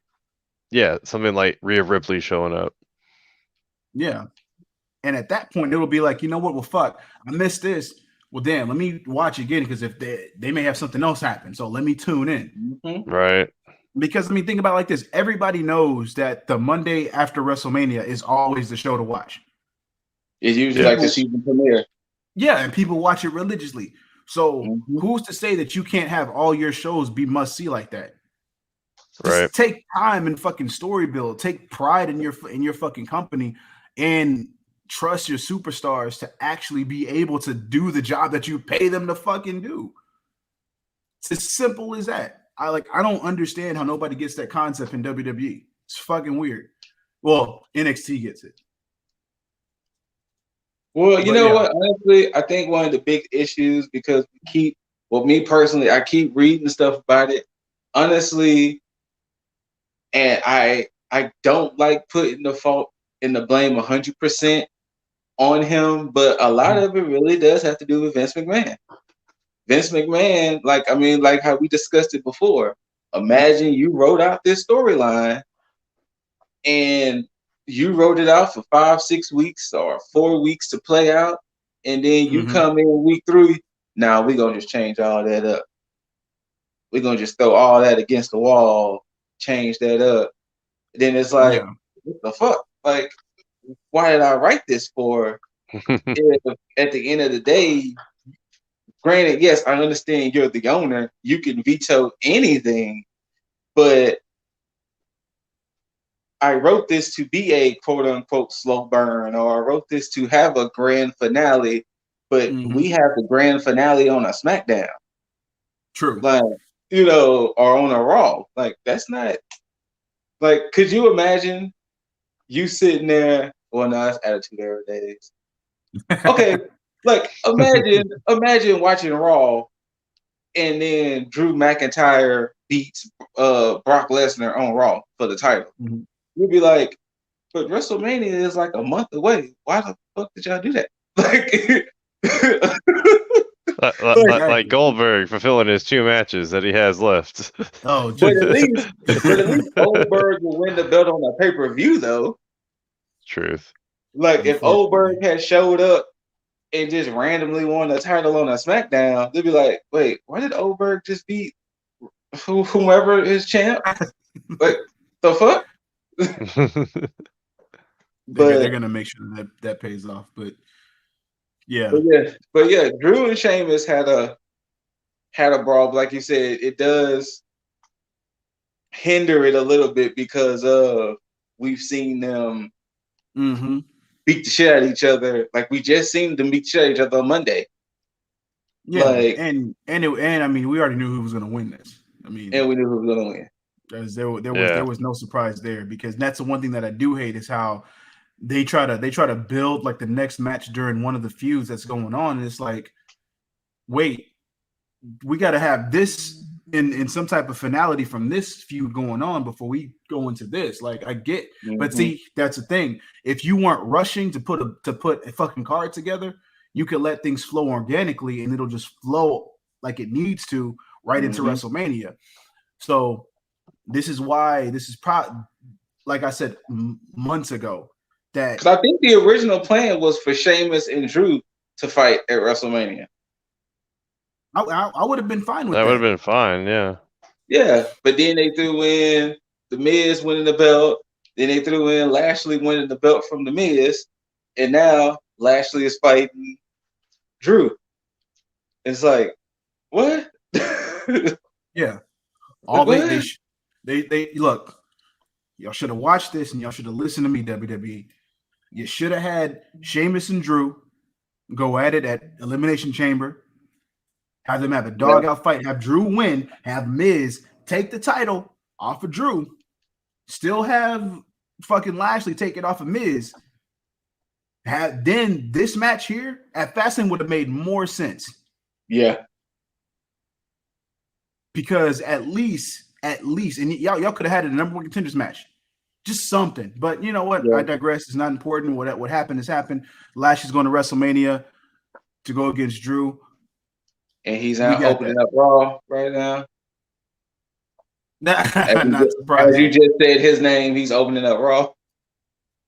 something like Rhea Ripley showing up. Yeah. And at that point, it'll be like, you know what? Well, fuck, I missed this. Well, damn, let me watch again because if they may have something else happen. So let me tune in. Right. Because, think about it like this. Everybody knows that the Monday after WrestleMania is always the show to watch. It's usually like the season premiere. Yeah, and people watch it religiously. So who's to say that you can't have all your shows be must-see like that? Just take time and fucking story build. Take pride in your fucking company and trust your superstars to actually be able to do the job that you pay them to fucking do. It's as simple as that. I don't understand how nobody gets that concept in WWE. It's fucking weird. Well, NXT gets it. Well, you know what? Honestly, I think one of the big issues, because me personally, I keep reading stuff about it. Honestly, and I don't like putting the fault and the blame 100% on him, but a lot of it really does have to do with Vince McMahon. Vince McMahon, like how we discussed it before. Imagine you wrote out this storyline and you wrote it out for 5-6 weeks or 4 weeks to play out, and then you come in week 3. Now we're gonna just change all that up. We're gonna just throw all that against the wall, change that up. Then it's like, what the fuck? Like, why did I write this for? At the end of the day, granted, yes, I understand you're the owner. You can veto anything, but I wrote this to be a quote-unquote slow burn, or I wrote this to have a grand finale, but we have the grand finale on a SmackDown. True. Or on a Raw. That's not... could you imagine you sitting there... Well, no, that's Attitude Era days. Okay, imagine watching Raw, and then Drew McIntyre beats Brock Lesnar on Raw for the title. You'd be like, but WrestleMania is a month away. Why the fuck did y'all do that? Like Goldberg fulfilling his 2 matches that he has left. Oh, but at least Goldberg will win the belt on a pay-per-view, though. Truth. Like if Goldberg had showed up and just randomly won the title on a SmackDown, they'd be like, "Wait, why did Goldberg just beat whomever is champ? Like the fuck?" They're gonna make sure that pays off. But yeah, Drew and Sheamus had a brawl. Like you said, it does hinder it a little bit because we've seen them beat the shit out of each other. Like we just seen them beat the shit out of each other on Monday. Yeah, like, and I mean, we already knew who was gonna win this. I mean, and we knew who was gonna win. There was no surprise there, because that's the one thing that I do hate is how they try to build like the next match during one of the feuds that's going on, and it's like, wait, we got to have this in some type of finality from this feud going on before we go into this. Like I get, but see, that's the thing. If you weren't rushing to put a fucking card together, you could let things flow organically, and it'll just flow like it needs to right into WrestleMania. So this is why like I said months ago, that because I think the original plan was for Sheamus and Drew to fight at WrestleMania. I would have been fine with that. That would have been fine, yeah. Yeah, but then they threw in The Miz winning the belt. Then they threw in Lashley winning the belt from The Miz. And now Lashley is fighting Drew. It's like, what? Yeah. All they look, y'all should have watched this and y'all should have listened to me, WWE. You should have had Sheamus and Drew go at it at Elimination Chamber. Have them have a dog out fight, have Drew win, have Miz take the title off of Drew, still have fucking Lashley take it off of Miz. Then this match here at Fastlane would have made more sense. Yeah. Because at least, and y'all could have had a number one contenders match. Just something. But you know what? Yeah. I digress. It's not important. What happened has happened. Lashley's going to WrestleMania to go against Drew. And he's out opening up Raw right now. Not surprised. As you just said his name, he's opening up Raw.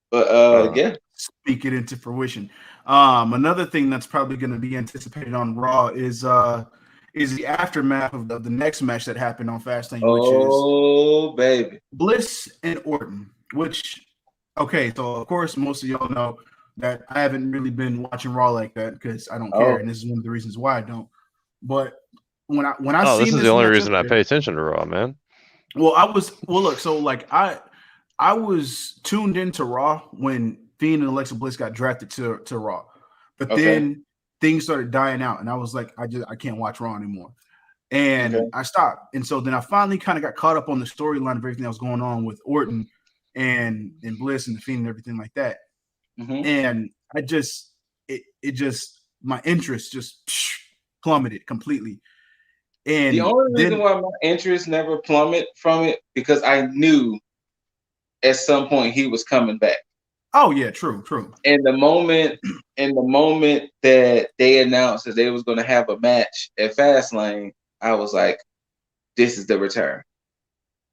But yeah. Speak it into fruition. Another thing that's probably going to be anticipated on Raw is the aftermath of the next match that happened on Fastlane, which is baby, Bliss and Orton. Which, okay, so of course most of y'all know that I haven't really been watching Raw like that because I don't care, and this is one of the reasons why I don't. But when I this is the only reason I pay attention to Raw, man. Look, so like I was tuned into Raw when Fiend and Alexa Bliss got drafted to Raw, but then things started dying out, and I was like, I can't watch Raw anymore, and I stopped. And so then I finally kind of got caught up on the storyline of everything that was going on with Orton and Bliss and the Fiend and everything like that, and I just my interest just plummeted completely. And the only reason why my interest never plummeted from it because I knew at some point he was coming back. Oh yeah, true. And the moment that they announced that they was going to have a match at Fastlane, I was like, "This is the return."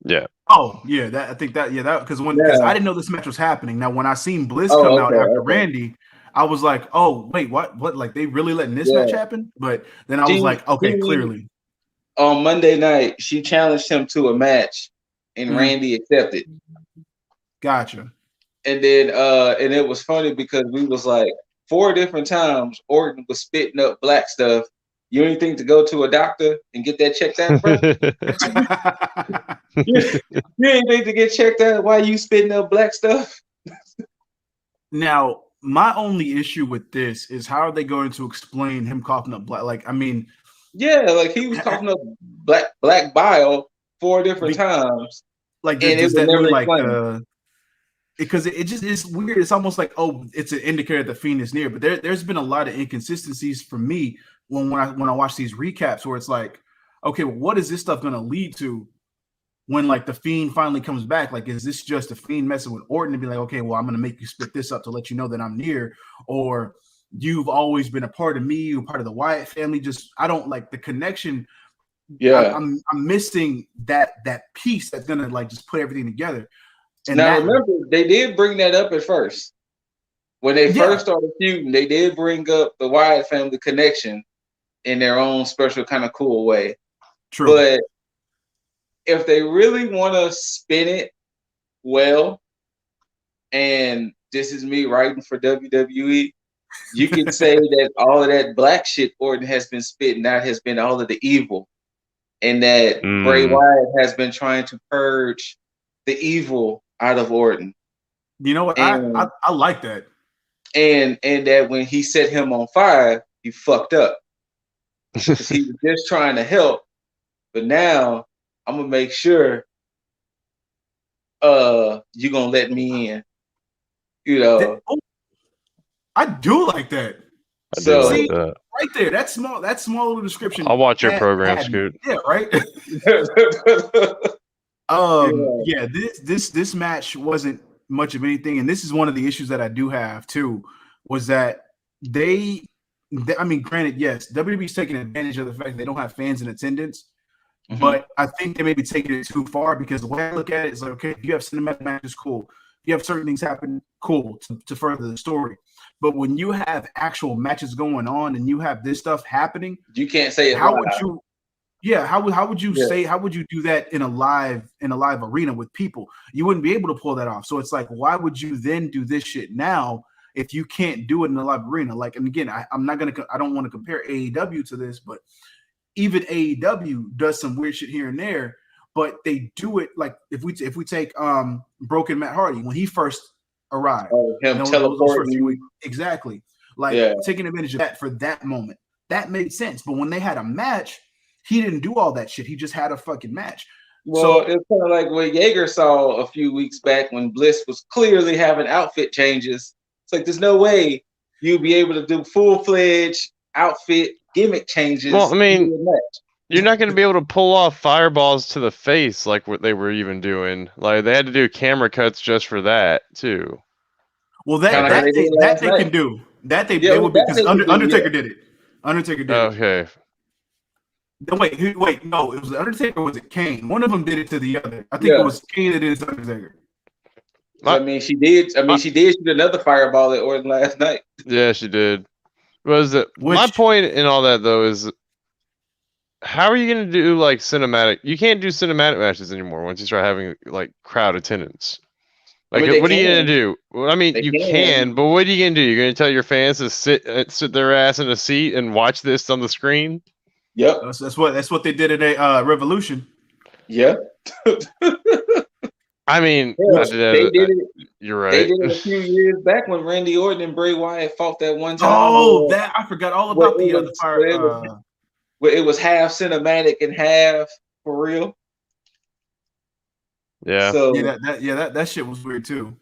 Yeah. Oh yeah, that because I didn't know this match was happening. Now when I seen Bliss come out after Randy, I was like, "Oh wait, what? Like they really letting this match happen?" But then I was like, "Okay, clearly." On Monday night, she challenged him to a match, and Randy accepted. Gotcha. And then, and it was funny because we was like 4 different times Orton was spitting up black stuff. You ain't think to go to a doctor and get that checked out, bro? you ain't think to get checked out? Why you spitting up black stuff? Now, my only issue with this is how are they going to explain him coughing up black? Like, I mean, yeah, like he was coughing up black bile 4 different times. Like, does that mean like because it just is weird. It's almost like, oh, it's an indicator that the Fiend is near. But there's been a lot of inconsistencies for me when I watch these recaps where it's like, okay, well, what is this stuff going to lead to when like the Fiend finally comes back? Like, is this just a Fiend messing with Orton to be like, okay, well, I'm going to make you spit this up to let you know that I'm near, or you've always been a part of me, you're part of the Wyatt family. Just I don't like the connection. Yeah, I'm missing that piece that's gonna like just put everything together. And now remember, they did bring that up at first. When they first started feuding, they did bring up the Wyatt family connection in their own special kind of cool way. True. But if they really want to spin it well, and this is me writing for WWE, you can say that all of that black shit Orton has been spitting out has been all of the evil, and that Bray Wyatt has been trying to purge the evil out of Orton. You know what? I like that. And that when he set him on fire, he fucked up. Because he was just trying to help. But now I'm gonna make sure you're gonna let me in. You know. I do like that. See, right there, that small little description. I'll watch your program, Scoot. Yeah, right. Yeah, this match wasn't much of anything, and this is one of the issues that I do have too, was that I mean, granted, yes, WWE's taking advantage of the fact they don't have fans in attendance, but I think they may be taking it too far, because the way I look at it is like, okay, if you have cinematic matches, cool. You have certain things happen, cool, to further the story. But when you have actual matches going on and you have this stuff happening, you can't say it. How would you? Yeah, how would you say? How would you do that in a live arena with people? You wouldn't be able to pull that off. So it's like, why would you then do this shit now if you can't do it in a live arena? Like, and again, I don't want to compare AEW to this, but even AEW does some weird shit here and there. But they do it like if we take Broken Matt Hardy when he first arrived, him teleporting, exactly, like taking advantage of that for that moment, that made sense. But when they had a match, he didn't do all that shit. He just had a fucking match. Well, so it's kind of like what Jaeger saw a few weeks back when Bliss was clearly having outfit changes. It's like there's no way you'd be able to do full-fledged outfit gimmick changes. Well, I mean, you're not going to be able to pull off fireballs to the face like what they were even doing. Like they had to do camera cuts just for that too. Well, that they can do. That they would, because Undertaker did it. Undertaker did it. Okay. No, wait, no, it was Undertaker or was it Kane? One of them did it to the other. I think it was Kane that did it to Undertaker. I mean, she did shoot another fireball at Orton last night. Yeah, she did. My point in all that though is, how are you going to do like cinematic? You can't do cinematic matches anymore once you start having like crowd attendance. Like, what are you going to do? Well, I mean, you can, but what are you going to do? You're going to tell your fans to sit their ass in a seat and watch this on the screen? Yep, that's what they did at a Revolution. Yeah. I mean, they did it. You're right. They did it a few years back when Randy Orton and Bray Wyatt fought that one time. Oh, that I forgot all about the fire. Where it was half cinematic and half for real. Yeah. So that shit was weird too.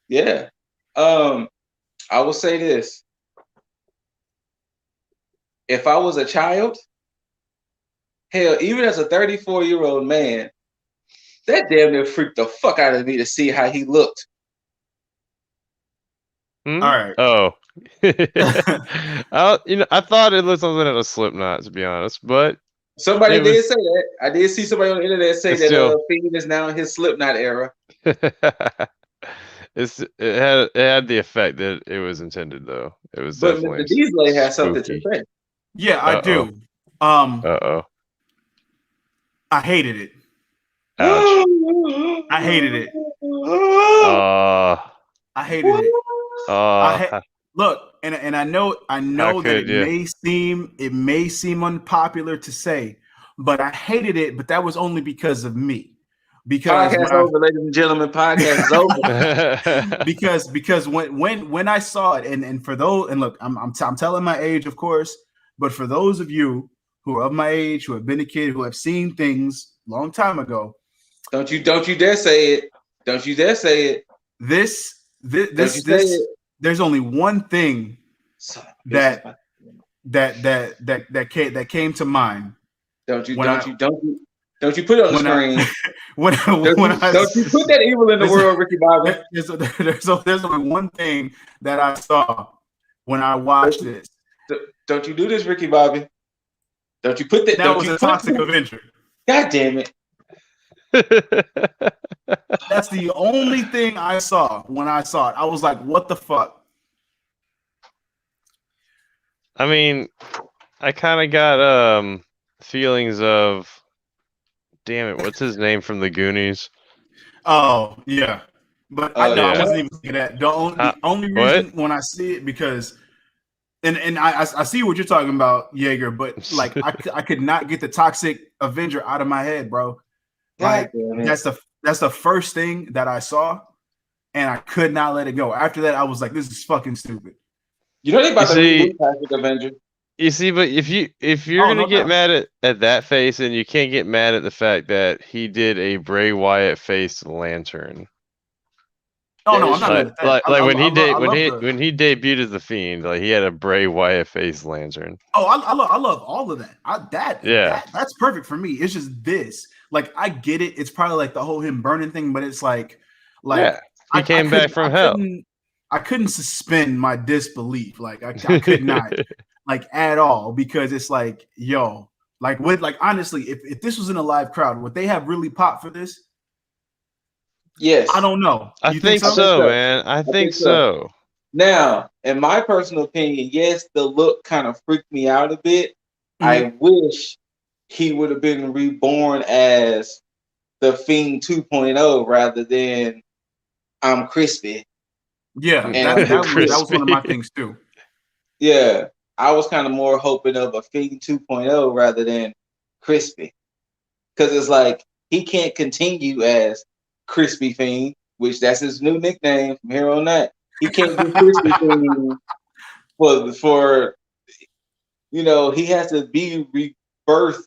Yeah. I will say this. If I was a child, hell, even as a 34-year-old man, that damn near freaked the fuck out of me to see how he looked. All right. Oh. I thought it looked something out of Slipknot, to be honest, but somebody did say that. I did see somebody on the internet say that Fiend is now in his Slipknot era. It had the effect that it was intended, though. It was definitely. But Diesel has something to say. Yeah, I do. I hated it. Ouch. I hated it. I hated it. Look, and I know that it may seem unpopular to say, but I hated it. But that was only because of me. Because podcast over, ladies and gentlemen. Podcast is over. because when I saw it, and for those, and look, I'm telling my age, of course, but for those of you who are of my age, who have been a kid, who have seen things long time ago, don't you dare say it. Don't you dare say it. There's only one thing that came to mind. Don't you put it on the screen. Don't you put that evil in the world, Ricky Bobby. There's only one thing that I saw when I watched this. Don't you do this, Ricky Bobby? Don't you put that? That was a toxic Avenger. God damn it! That's the only thing I saw when I saw it. I was like, "What the fuck?" I mean, I kind of got feelings of, damn it, what's his name from the Goonies? Oh yeah, but I wasn't even thinking that. The only reason when I see it because, and I see what you're talking about, Jaeger, but like I could not get the toxic Avenger out of my head, bro. Like that's the first thing that I saw, and I could not let it go. After that, I was like, "This is fucking stupid." You know they about to reboot Toxic Avenger. You see, but if you're gonna get mad at that face, and you can't get mad at the fact that he did a Bray Wyatt face Lantern. Oh no, I'm not mad at that. Like when he debuted as the Fiend, like he had a Bray Wyatt face Lantern. Oh, I love all of that. That's perfect for me. It's just this. Like I get it. It's probably like the whole him burning thing, but it's like he came back from hell. I couldn't suspend my disbelief. Like I could not like at all because it's like, yo, like honestly, if this was in a live crowd, would they have really popped for this? Yes. I don't know. I think so, man. I think so. Now, in my personal opinion, yes, the look kind of freaked me out a bit. Mm-hmm. I wish he would have been reborn as the Fiend 2.0 rather than I'm crispy. Yeah, that was one of my things too. Yeah, I was kind of more hoping of a Fiend 2.0 rather than crispy. Because it's like he can't continue as Crispy Fiend, which that's his new nickname from here on out. He can't be Crispy Fiend for he has to be rebirthed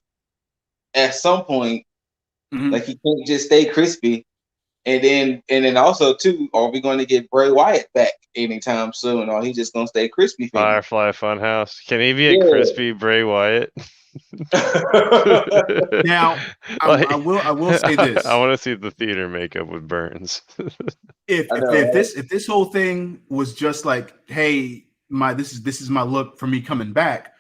at some point. Mm-hmm. Like he can't just stay crispy. And then also too, are we going to get Bray Wyatt back anytime soon, or he just gonna stay crispy Fiend? Firefly Funhouse. Can he be a crispy Bray Wyatt? Now, I will say this. I want to see the theater makeup with Burns. if this whole thing was just like, hey, this is my look for me coming back,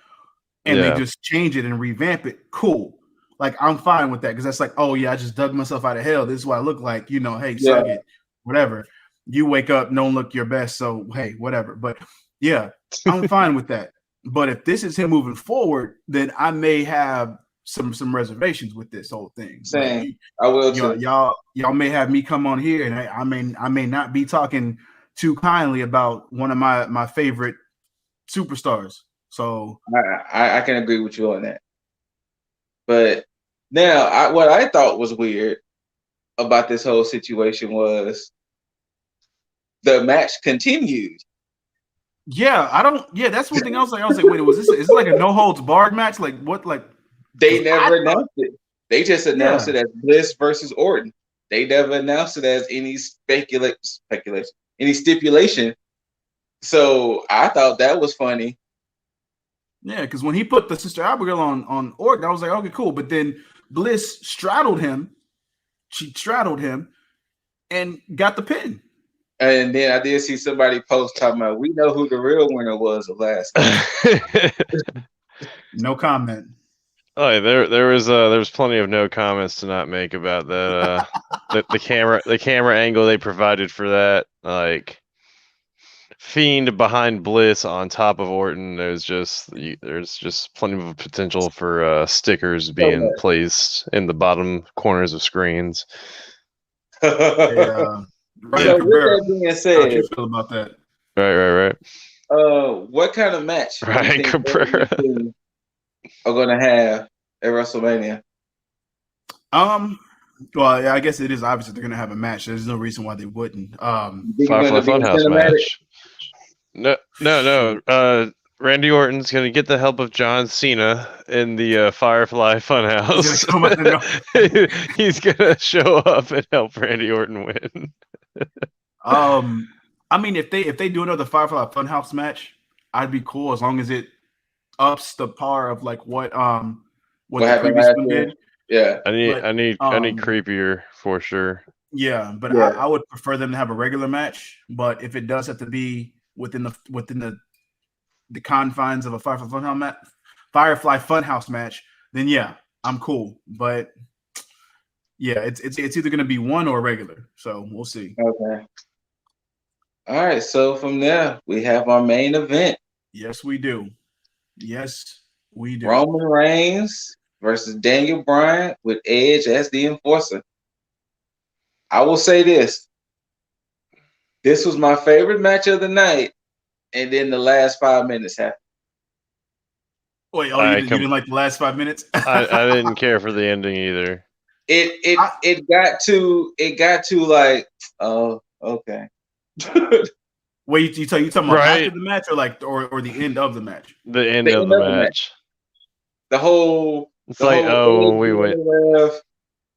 and they just change it and revamp it, cool. Like I'm fine with that because that's like, oh yeah, I just dug myself out of hell. This is what I look like, hey, suck it, whatever. You wake up, don't look your best, so hey, whatever. But yeah, I'm fine with that. But if this is him moving forward, then I may have some reservations with this whole thing. Same. Like, I will too. Y'all may have me come on here, and I may not be talking too kindly about one of my favorite superstars. So I can agree with you on that. But now, what I thought was weird about this whole situation was the match continued. Yeah, that's one thing I was like, wait, is this like a no holds barred match? Like what? Like they never announced it. They just announced it as Bliss versus Orton. They never announced it as any speculation, any stipulation. So I thought that was funny. Yeah, because when he put the Sister Abigail on Orton, I was like, okay, cool. But then Bliss straddled him. She straddled him and got the pin. And then I did see somebody post talking about, we know who the real winner was of last night. No comment. Oh, there was plenty of no comments to not make about that. The camera angle they provided for that, like Fiend behind Bliss on top of Orton. There's just plenty of potential for stickers being placed in the bottom corners of screens. Yeah. Right. So with that being said, how do you feel about that? Right. What kind of match Ryan Cabrera are gonna have at WrestleMania? Well, yeah, I guess it is obvious that they're gonna have a match. There's no reason why they wouldn't. Firefly Funhouse match. No. Randy Orton's gonna get the help of John Cena in the Firefly Funhouse. He's gonna show up and help Randy Orton win. I mean, if they do another Firefly Funhouse match, I'd be cool as long as it ups the par of like what the previous one did. Yeah, I need creepier for sure. Yeah, but yeah. I would prefer them to have a regular match. But if it does have to be within the the confines of a Firefly Funhouse match, then yeah, I'm cool. But yeah, it's either gonna be one or regular. So we'll see. Okay. All right. So from there, we have our main event. Yes, we do. Yes, we do. Roman Reigns versus Daniel Bryan with Edge as the enforcer. I will say this. This was my favorite match of the night, and then the last 5 minutes happened. Wait, you didn't like the last 5 minutes? I didn't care for the ending either. It got to like, oh, okay. Wait, you talking about Right. after the match or the end of the match? The end of the match. The whole. It's like, oh, we went.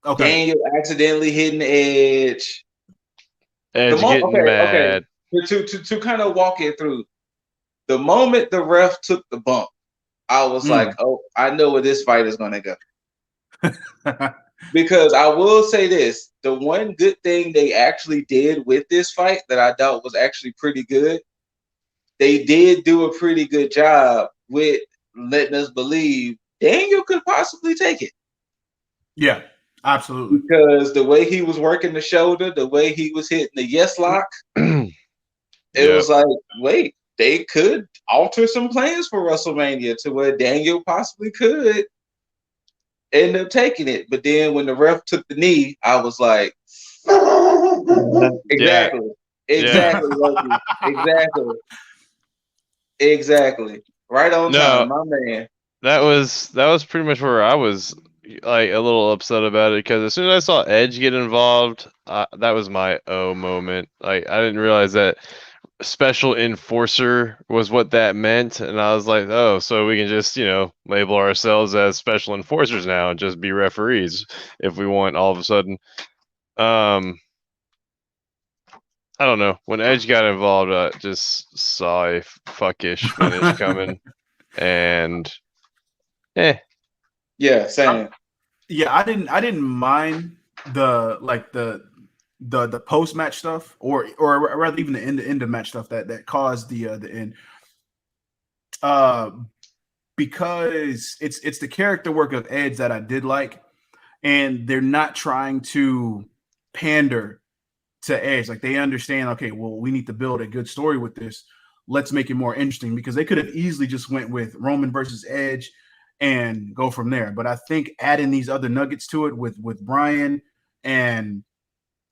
Okay. Daniel accidentally hitting the Edge. Edge getting mad. Okay. To kind of walk it through, the moment the ref took the bump, I was like, oh, I know where this fight is going to go. Because I will say this, the one good thing they actually did with this fight that I thought was actually pretty good, they did do a pretty good job with letting us believe Daniel could possibly take it. Yeah, absolutely. Because the way he was working the shoulder, the way he was hitting the yes lock, it was like, wait, they could alter some plans for WrestleMania to where Daniel possibly could end up taking it. But then when the ref took the knee, I was like, exactly. Right on time, my man. That was pretty much where I was like a little upset about it, because as soon as I saw Edge get involved, that was my moment. Like, I didn't realize that special enforcer was what that meant, and I was like, oh, so we can just label ourselves as special enforcers now and just be referees if we want all of a sudden. I don't know, when Edge got involved, I just saw a fuckish finish coming. And yeah, same. I didn't mind the post match stuff, or rather even the end of match stuff that caused the end. Because it's the character work of Edge that I did like, and they're not trying to pander to Edge. Like, they understand, okay, well, we need to build a good story with this. Let's make it more interesting, because they could have easily just went with Roman versus Edge and go from there. But I think adding these other nuggets to it with Bryan and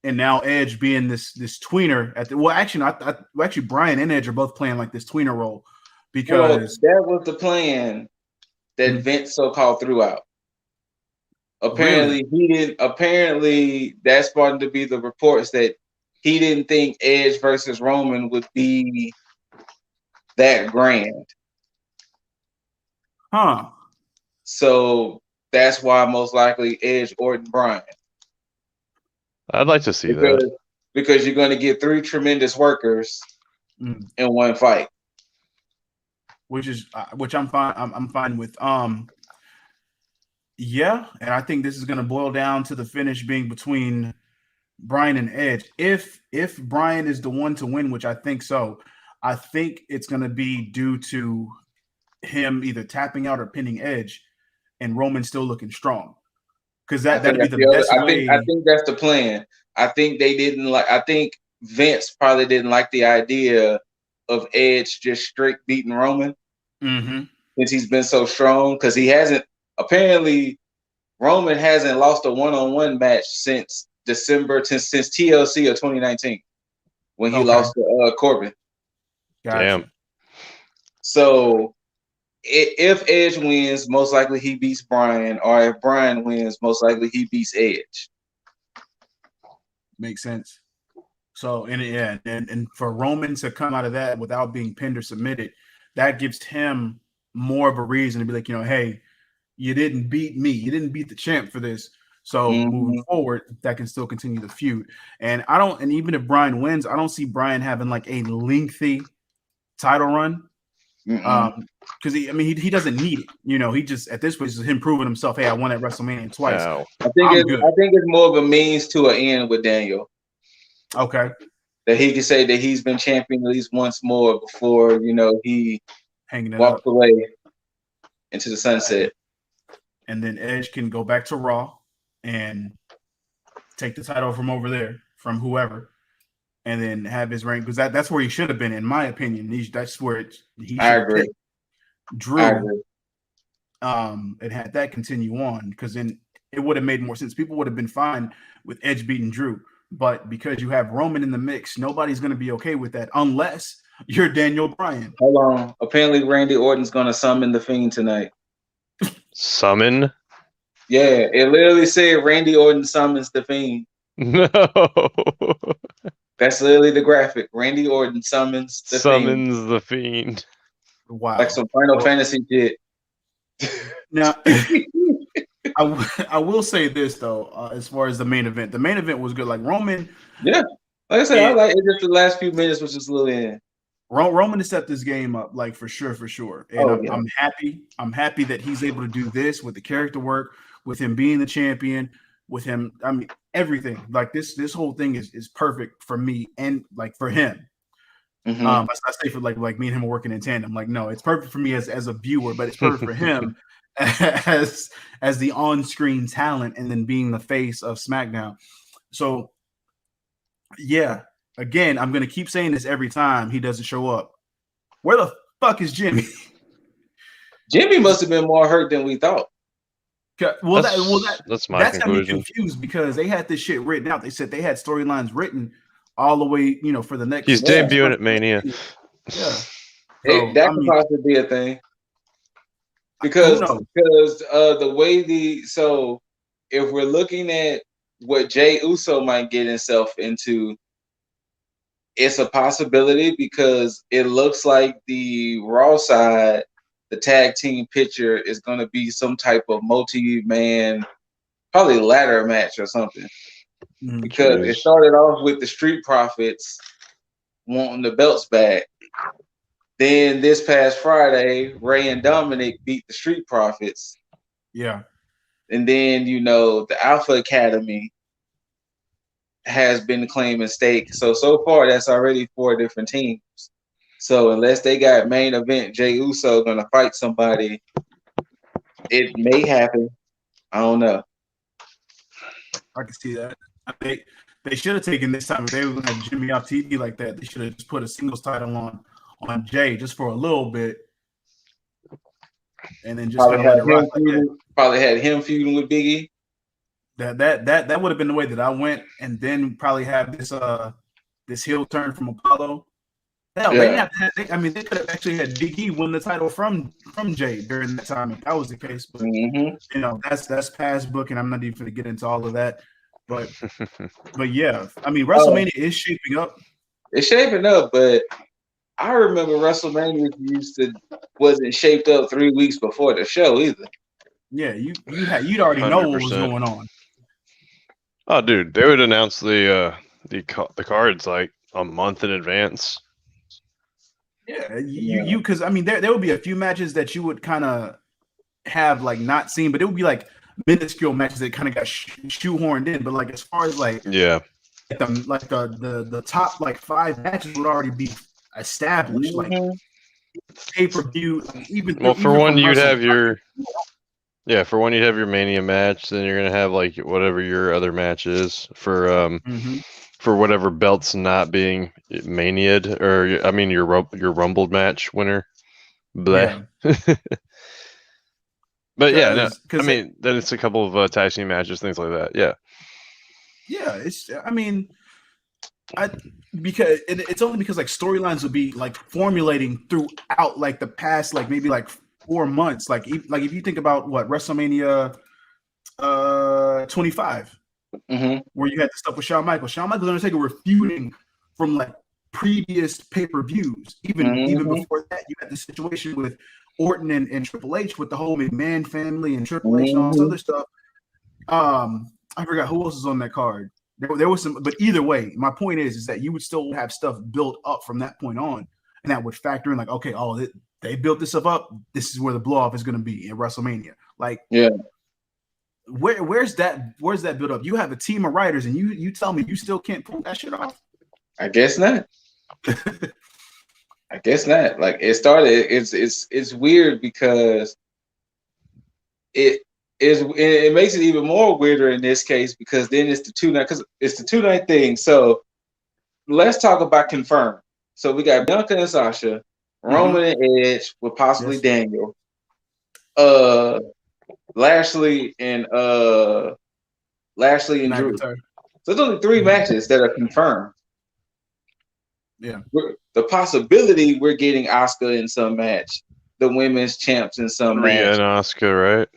now Edge being this tweener actually Bryan and Edge are both playing like this tweener role, because that was the plan that Vince so-called threw out. Apparently he didn't. Apparently that's starting to be the reports that he didn't think Edge versus Roman would be that grand. Huh. So that's why most likely Edge, Orton, Bryan. I'd like to see that, because you're going to get 3 tremendous workers in one fight, which I'm fine. I'm fine with. Yeah, and I think this is going to boil down to the finish being between Bryan and Edge. If Bryan is the one to win, which I think so, I think it's going to be due to him either tapping out or pinning Edge, and Roman still looking strong. Because that'd be the best way. I think that's the plan. I think they didn't like. I think Vince probably didn't like the idea of Edge just straight beating Roman, since he's been so strong. Because he hasn't. Apparently, Roman hasn't lost a one-on-one match since December, since TLC of 2019, when he lost to Corbin. Gotcha. Damn. So, if Edge wins, most likely he beats Bryan, or if Bryan wins, most likely he beats Edge. Makes sense. So, and for Roman to come out of that without being pinned or submitted, that gives him more of a reason to be like, hey, you didn't beat me. You didn't beat the champ for this. So moving forward, that can still continue the feud. And even if Bryan wins, I don't see Bryan having like a lengthy title run. Because he doesn't need it. He just, at this point, is him proving himself. Hey, I won at WrestleMania twice. No. I think it's more of a means to an end with Daniel. Okay. That he can say that he's been champion at least once more before he hanging it walks up. away into the sunset. And then Edge can go back to Raw and take the title from over there, from whoever, and then have his reign, because that's where he should have been, in my opinion. That's where he should have picked Drew, and had that continue on, because then it would have made more sense. People would have been fine with Edge beating Drew, but because you have Roman in the mix, nobody's going to be okay with that unless you're Daniel Bryan. Hold on. Apparently, Randy Orton's going to summon the Fiend tonight. Summon? Yeah, it literally said Randy Orton summons the Fiend. No. That's literally the graphic. Randy Orton summons the Summons the Fiend. Wow. Like some Final Fantasy shit. Now, I will say this, though, as far as the main event was good. Like Roman. Yeah. Like I said, I like it. Just the last few minutes was just a little in. Roman has set this game up, like, for sure. And I'm happy. I'm happy that he's able to do this with the character work, with him being the champion, with him. I mean, everything. Like this whole thing is perfect for me and like for him. Mm-hmm. I say for like me and him are working in tandem. Like, no, it's perfect for me as a viewer, but it's perfect for him as the on-screen talent, and then being the face of SmackDown. So, yeah. Again, I'm going to keep saying this every time he doesn't show up. Where the fuck is Jimmy? Jimmy must have been more hurt than we thought. Well, that's my conclusion. Got me confused, because they had this shit written out. They said they had storylines written all the way, for the next. He's debuting at Mania. Yeah, that could possibly be a thing. Because the way if we're looking at what Jey Uso might get himself into, it's a possibility, because it looks like the Raw side, the tag team picture, is going to be some type of multi-man, probably ladder match or something. Because it started off with the Street Profits wanting the belts back. Then this past Friday, Ray and Dominic beat the Street Profits. Yeah. And then, the Alpha Academy has been claiming stake. So far, that's already 4 different teams. So unless they got main event Jey Uso going to fight somebody, it may happen. I don't know. I can see that. They should have taken this time. If they were going to have Jimmy off TV like that, they should have just put a singles title on Jey just for a little bit, and then just probably had him feuding with Biggie. That would have been the way that I went, and then probably have this heel turn from Apollo. Hell, they could have actually had Big E win the title from Jey during that time if that was the case. But that's past book, and I'm not even going to get into all of that. But yeah, I mean, WrestleMania is shaping up. It's shaping up, but I remember WrestleMania wasn't shaped up 3 weeks before the show either. Yeah, you'd already know what was going on. Oh, dude, they would announce the cards like a month in advance. Yeah, you because I mean there would be a few matches that you would kind of have like not seen, but it would be like minuscule matches that kind of got shoehorned in. But like as far as like the top like 5 matches would already be established, like pay-per-view. For one you'd have your Mania match, then you're gonna have like whatever your other match is for whatever belt's not being Mania'd, or I mean your Rumbled match winner. Bleh. Yeah. But yeah, I mean then it's a couple of tag team matches, things like that. Yeah. Yeah, it's because it's only because like storylines will be like formulating throughout like the past like maybe like 4 months. Like if you think about what WrestleMania 25, where you had the stuff with Shawn Michaels and Undertaker were feuding from like previous pay-per-views. Even before that, you had the situation with Orton and Triple H with the whole McMahon family and Triple H and all this other stuff. I forgot who else is on that card. There was some, but either way, my point is that you would still have stuff built up from that point on, and that would factor in like, okay, they built this stuff up. This is where the blow off is going to be in WrestleMania. Like, yeah, where's that build up? You have a team of writers, and you tell me you still can't pull that shit off? I guess not. I guess not. Like it started. It's weird because it makes it even more weirder in this case because then it's the 2 night because it's the 2 night thing. So let's talk about confirmed. So we got Bianca and Sasha, Roman and Edge with possibly Daniel, Lashley and Drew. So there's only 3 matches that are confirmed. Yeah. The possibility we're getting Asuka in some match, the women's champs in some match. And Asuka, right?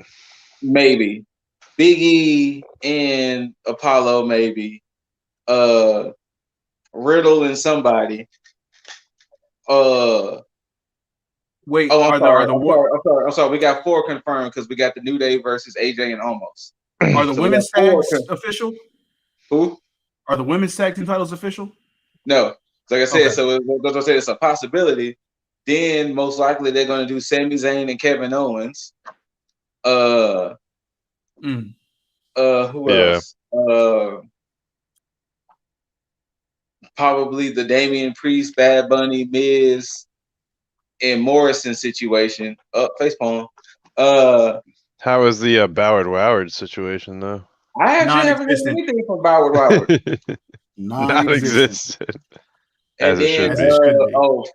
Maybe. Big E and Apollo, maybe. Riddle and somebody. Wait, I'm sorry. We got 4 confirmed because we got the New Day versus AJ and Omos. Are the women's tags official? Who? Are the women's tag team titles official? No. Like I said, so it's a possibility. Then most likely they're going to do Sami Zayn and Kevin Owens. Who else? Probably the Damian Priest, Bad Bunny, Miz, and Morrison situation. Facepalm. How is the Boward Woward situation though? I actually haven't heard anything from Boward Woward. Non-existent. And then,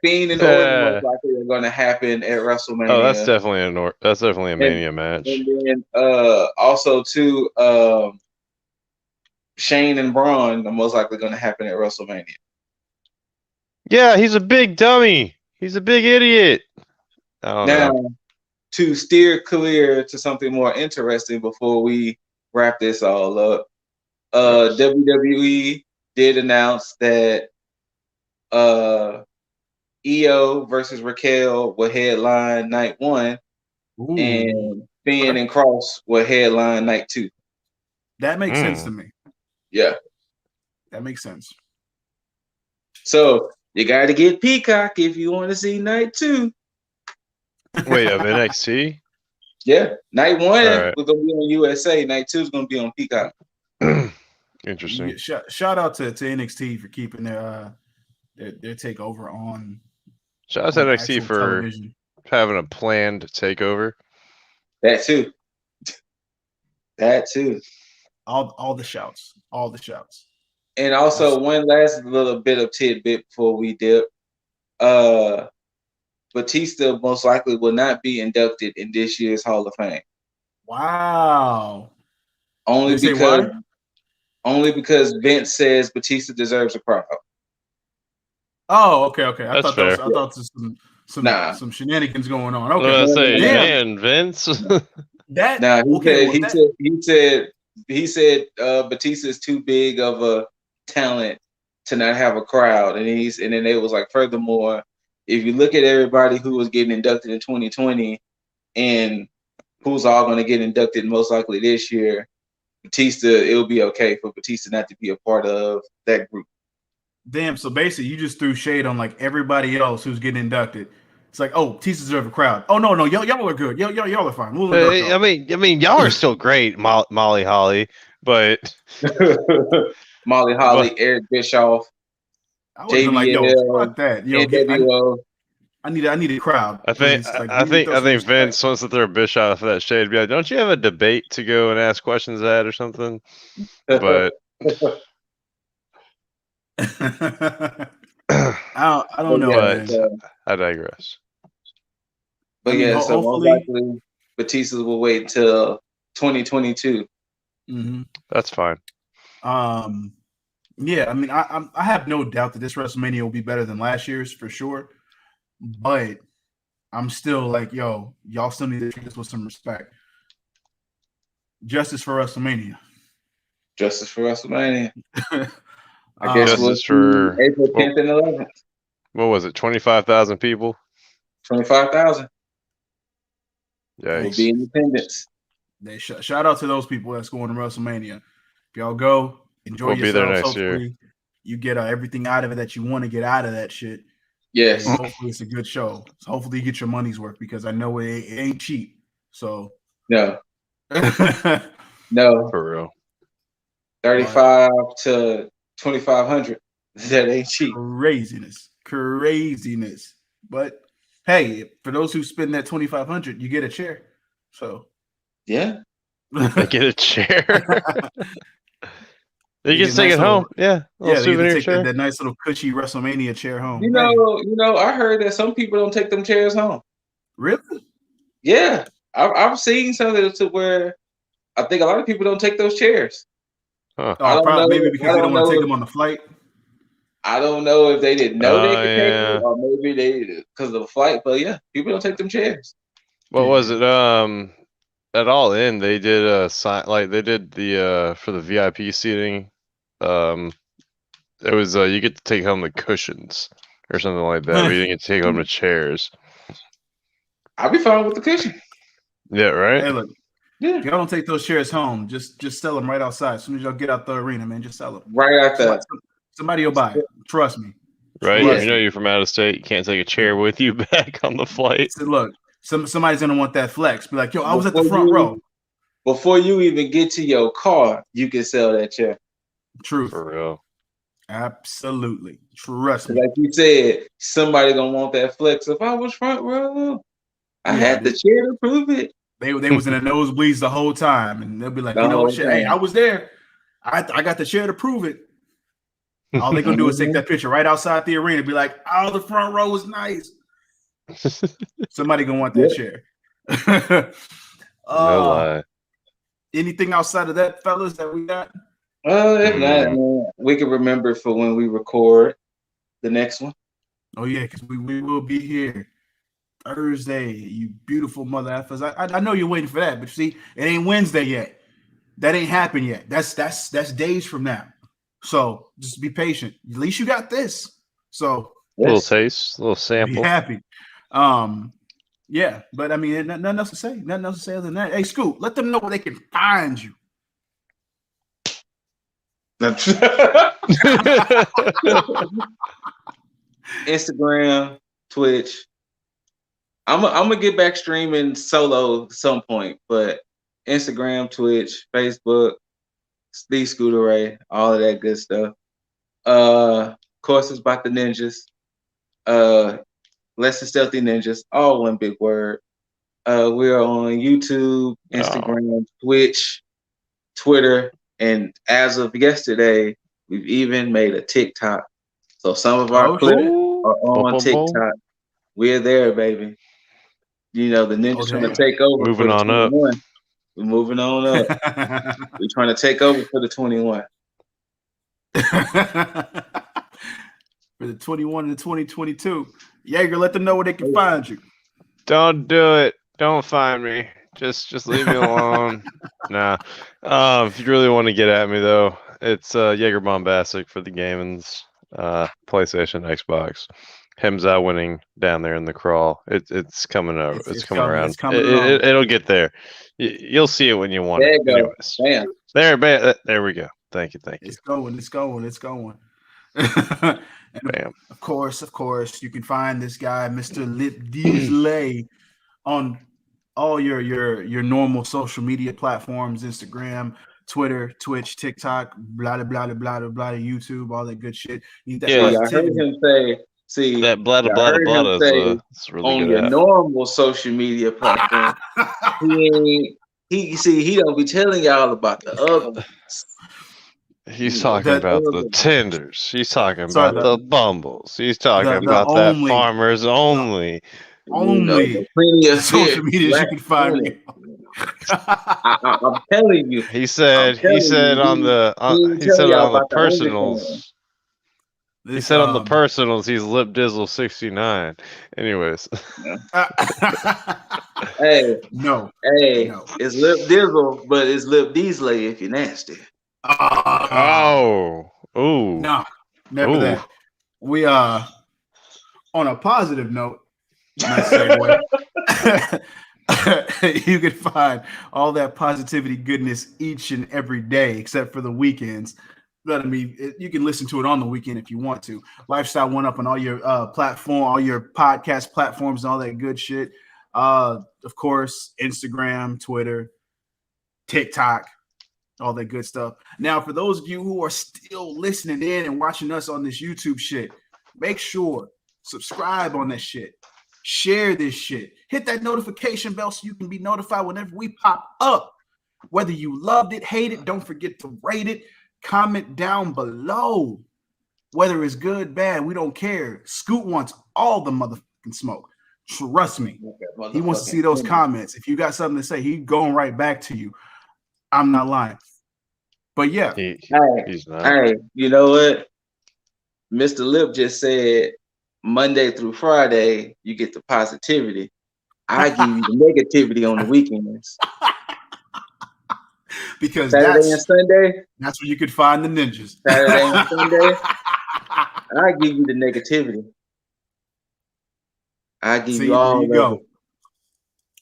Fiend and Orton most likely are going to happen at WrestleMania. Oh, that's definitely a Mania match. And then, also too, Shane and Braun are most likely going to happen at WrestleMania. Yeah, he's a big dummy. He's a big idiot. Now, to steer clear to something more interesting before we wrap this all up, WWE did announce that Io versus Raquel will headline night 1, and Finn and Cross will headline night 2. That makes sense to me. Yeah, that makes sense. So you got to get Peacock if you want to see night 2. Wait, of NXT? Yeah, night 1 we're gonna be on USA. Night 2 is gonna be on Peacock. Interesting. Shout out to NXT for keeping their takeover on. Shout out to NXT for television. Having a planned takeover. That too. All the shouts. And also one last little bit of tidbit before we dip. Batista most likely will not be inducted in this year's Hall of Fame. Wow. Only because Vince says Batista deserves a crowd. Oh, okay. I thought fair. there was some shenanigans going on. Okay. I was say, man, Vince. He said Batista is too big of a talent to not have a crowd, and then it was like, furthermore, if you look at everybody who was getting inducted in 2020 and who's all going to get inducted most likely this year, Batista, it'll be okay for Batista not to be a part of that group. Damn, so basically you just threw shade on like everybody else who's getting inducted. It's like, oh, Batista deserves a crowd. Oh no, y'all are good. Y'all are fine. We'll I mean, y'all are still great, Molly Holly, but Molly Holly, Eric Bischoff, JBL, like, yo, fuck that. I need a crowd. I think Vince wants to throw Bischoff for that shade. Be like, don't you have a debate to go and ask questions at or something? But I don't know. But I digress. But yeah, so most likely Batista will wait until 2022. Mm-hmm. That's fine. Yeah, I mean, I have no doubt that this WrestleMania will be better than last year's for sure. But I'm still like, yo, y'all still need to treat this with some respect. Justice for WrestleMania. I guess Justice for April 10th and 11th. What was it? 25,000 people. 25,000. Yikes. Will be in attendance. Shout out to those people that's going to WrestleMania. If y'all go, enjoy yourselves. Be there next hopefully year. You get everything out of it that you want to get out of that shit. Yes. And hopefully it's a good show. So hopefully you get your money's worth because I know it ain't cheap. So no. For real. 35 to 2,500. That ain't cheap. Craziness. But hey, for those who spend that $2,500, you get a chair. So Yeah. They get a chair. They You can get a take nice it little- home. Yeah, a little Yeah, they get to souvenir take chair. that nice little cushy WrestleMania chair home. You know, I heard that some people don't take them chairs home. Really? Yeah, I've seen something to where I think a lot of people don't take those chairs. Huh. I don't Probably know. maybe because they don't want to take if, them on the flight. I don't know if they didn't know they could take Yeah. it, or maybe they because of the flight. But yeah, people don't take them chairs. What was it? At All In, they did a sign like they did the for the VIP seating. It was you get to take home the cushions or something like that. But you didn't get to take home the chairs. I'll be fine with the cushion. Yeah, right. Hey, look, Yeah, if y'all don't take those chairs home, just sell them right outside. As soon as y'all get out the arena, man, just sell them. right after. Somebody will buy it. Trust me. Right. Yeah. You know you're from out of state. You can't take a chair with you back on the flight. So look, somebody's gonna want that flex. Be like, yo, I was at the front row. Before you even get to your car, you can sell that chair. Truth. For real. Absolutely. Trust me. Like you said, somebody gonna want that flex. If I was front row, I had the chair to prove it. They was in the nosebleeds the whole time, and they'll be like, The you know what, whole shit, hey, time. I was there. I got the chair to prove it. All they're gonna do is take that picture right outside the arena, be like, oh, the front row was nice. Somebody gonna want that chair. No lie. Anything outside of that, fellas, that we got? If not, man, we can remember for when we record the next one. Oh yeah, because we will be here Thursday. You beautiful mother effers. I know you're waiting for that, but see, it ain't Wednesday yet. That ain't happened yet. That's days from now. So just be patient. At least you got this. So Little taste, little sample. be happy. Yeah, but I mean, nothing else to say. Nothing else to say other than that. Hey, Scoot, let them know where they can find you. Instagram, Twitch. I'm gonna get back streaming solo at some point, but Instagram, Twitch, Facebook, the ScooterRay, all of that good stuff. Of course, it's about the ninjas. Less than stealthy ninjas, all one big word. We're on YouTube, Instagram, Twitch, Twitter, and as of yesterday, we've even made a TikTok. So some of our clips are on TikTok. We're there, baby. You know, the ninjas trying to take over. Moving for the on 21. up. We're moving on up. We're trying to take over for the 21. For the 21 and the 2022. Jaeger, let them know where they can find you. Don't do it. Don't find me. Just leave me alone. Nah. If you really want to get at me though, it's Jaeger Bombastic for the gaming's PlayStation, Xbox. Him's out winning down there in the crawl. It's coming over. It's coming around. It'll get there. You'll see it when you want it. Anyways. Bam. There we go. Thank you. It's going. And Bam. Of course, you can find this guy, Mr. Lip Diesley, on all your normal social media platforms: Instagram, Twitter, Twitch, TikTok, blah blah blah blah blah blah, YouTube, all that good shit. I heard him say. See that blah blah blah is really on good your at. normal social media platform. he don't be telling y'all about the other. He's talking about the tenders. He's talking about the bumbles. He's talking about that farmers only. Only plenty of social media you can find me. I'm telling you. He said on the personals. He said on the personals he's Lip Dizzle 69. Anyways. Hey, it's Lip Dizzle, but it's Lip Diesley if you're nasty. No, never that. We on a positive note. Nice segue. You can find all that positivity goodness each and every day, except for the weekends. But I mean, you can listen to it on the weekend if you want to. Lifestyle One Up on all your platform, all your podcast platforms, and all that good shit. Of course, Instagram, Twitter, TikTok, all that good stuff. Now, for those of you who are still listening in and watching us on this YouTube shit, make sure subscribe on that shit. Share this shit. Hit that notification bell so you can be notified whenever we pop up. Whether you loved it, hate it, don't forget to rate it. Comment down below. Whether it's good, bad, we don't care. Scoot wants all the motherfucking smoke. Trust me. He wants to see those comments. If you got something to say, he's going right back to you. I'm not lying. But yeah. Hey, you know what? Mr. Lip just said Monday through Friday, you get the positivity. I give you the negativity on the weekends. Because Saturday and Sunday, that's where you could find the ninjas. Saturday and Sunday, I give you the negativity. I give you all of it.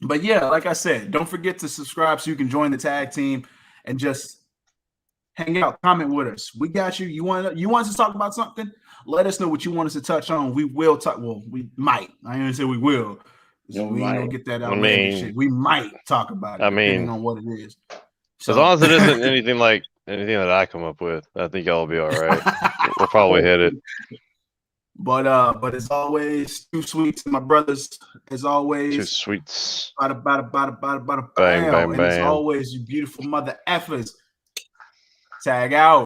But yeah, like I said, don't forget to subscribe so you can join the tag team and just hang out, comment with us. We got you. You want us to talk about something? Let us know what you want us to touch on. We will talk. Well, we might. I ain't gonna say we will. We ain't gonna get that outlandish shit. We might talk about it, depending on what it is. So, as long as it isn't anything that I come up with, I think y'all will be all right. We'll probably hit it. But as always, Two Sweets, my brothers, as always. Two Sweets. Bada, bada, bada, bada, bada, bang, bang, and bang. as always, you beautiful mother effers. Tag out.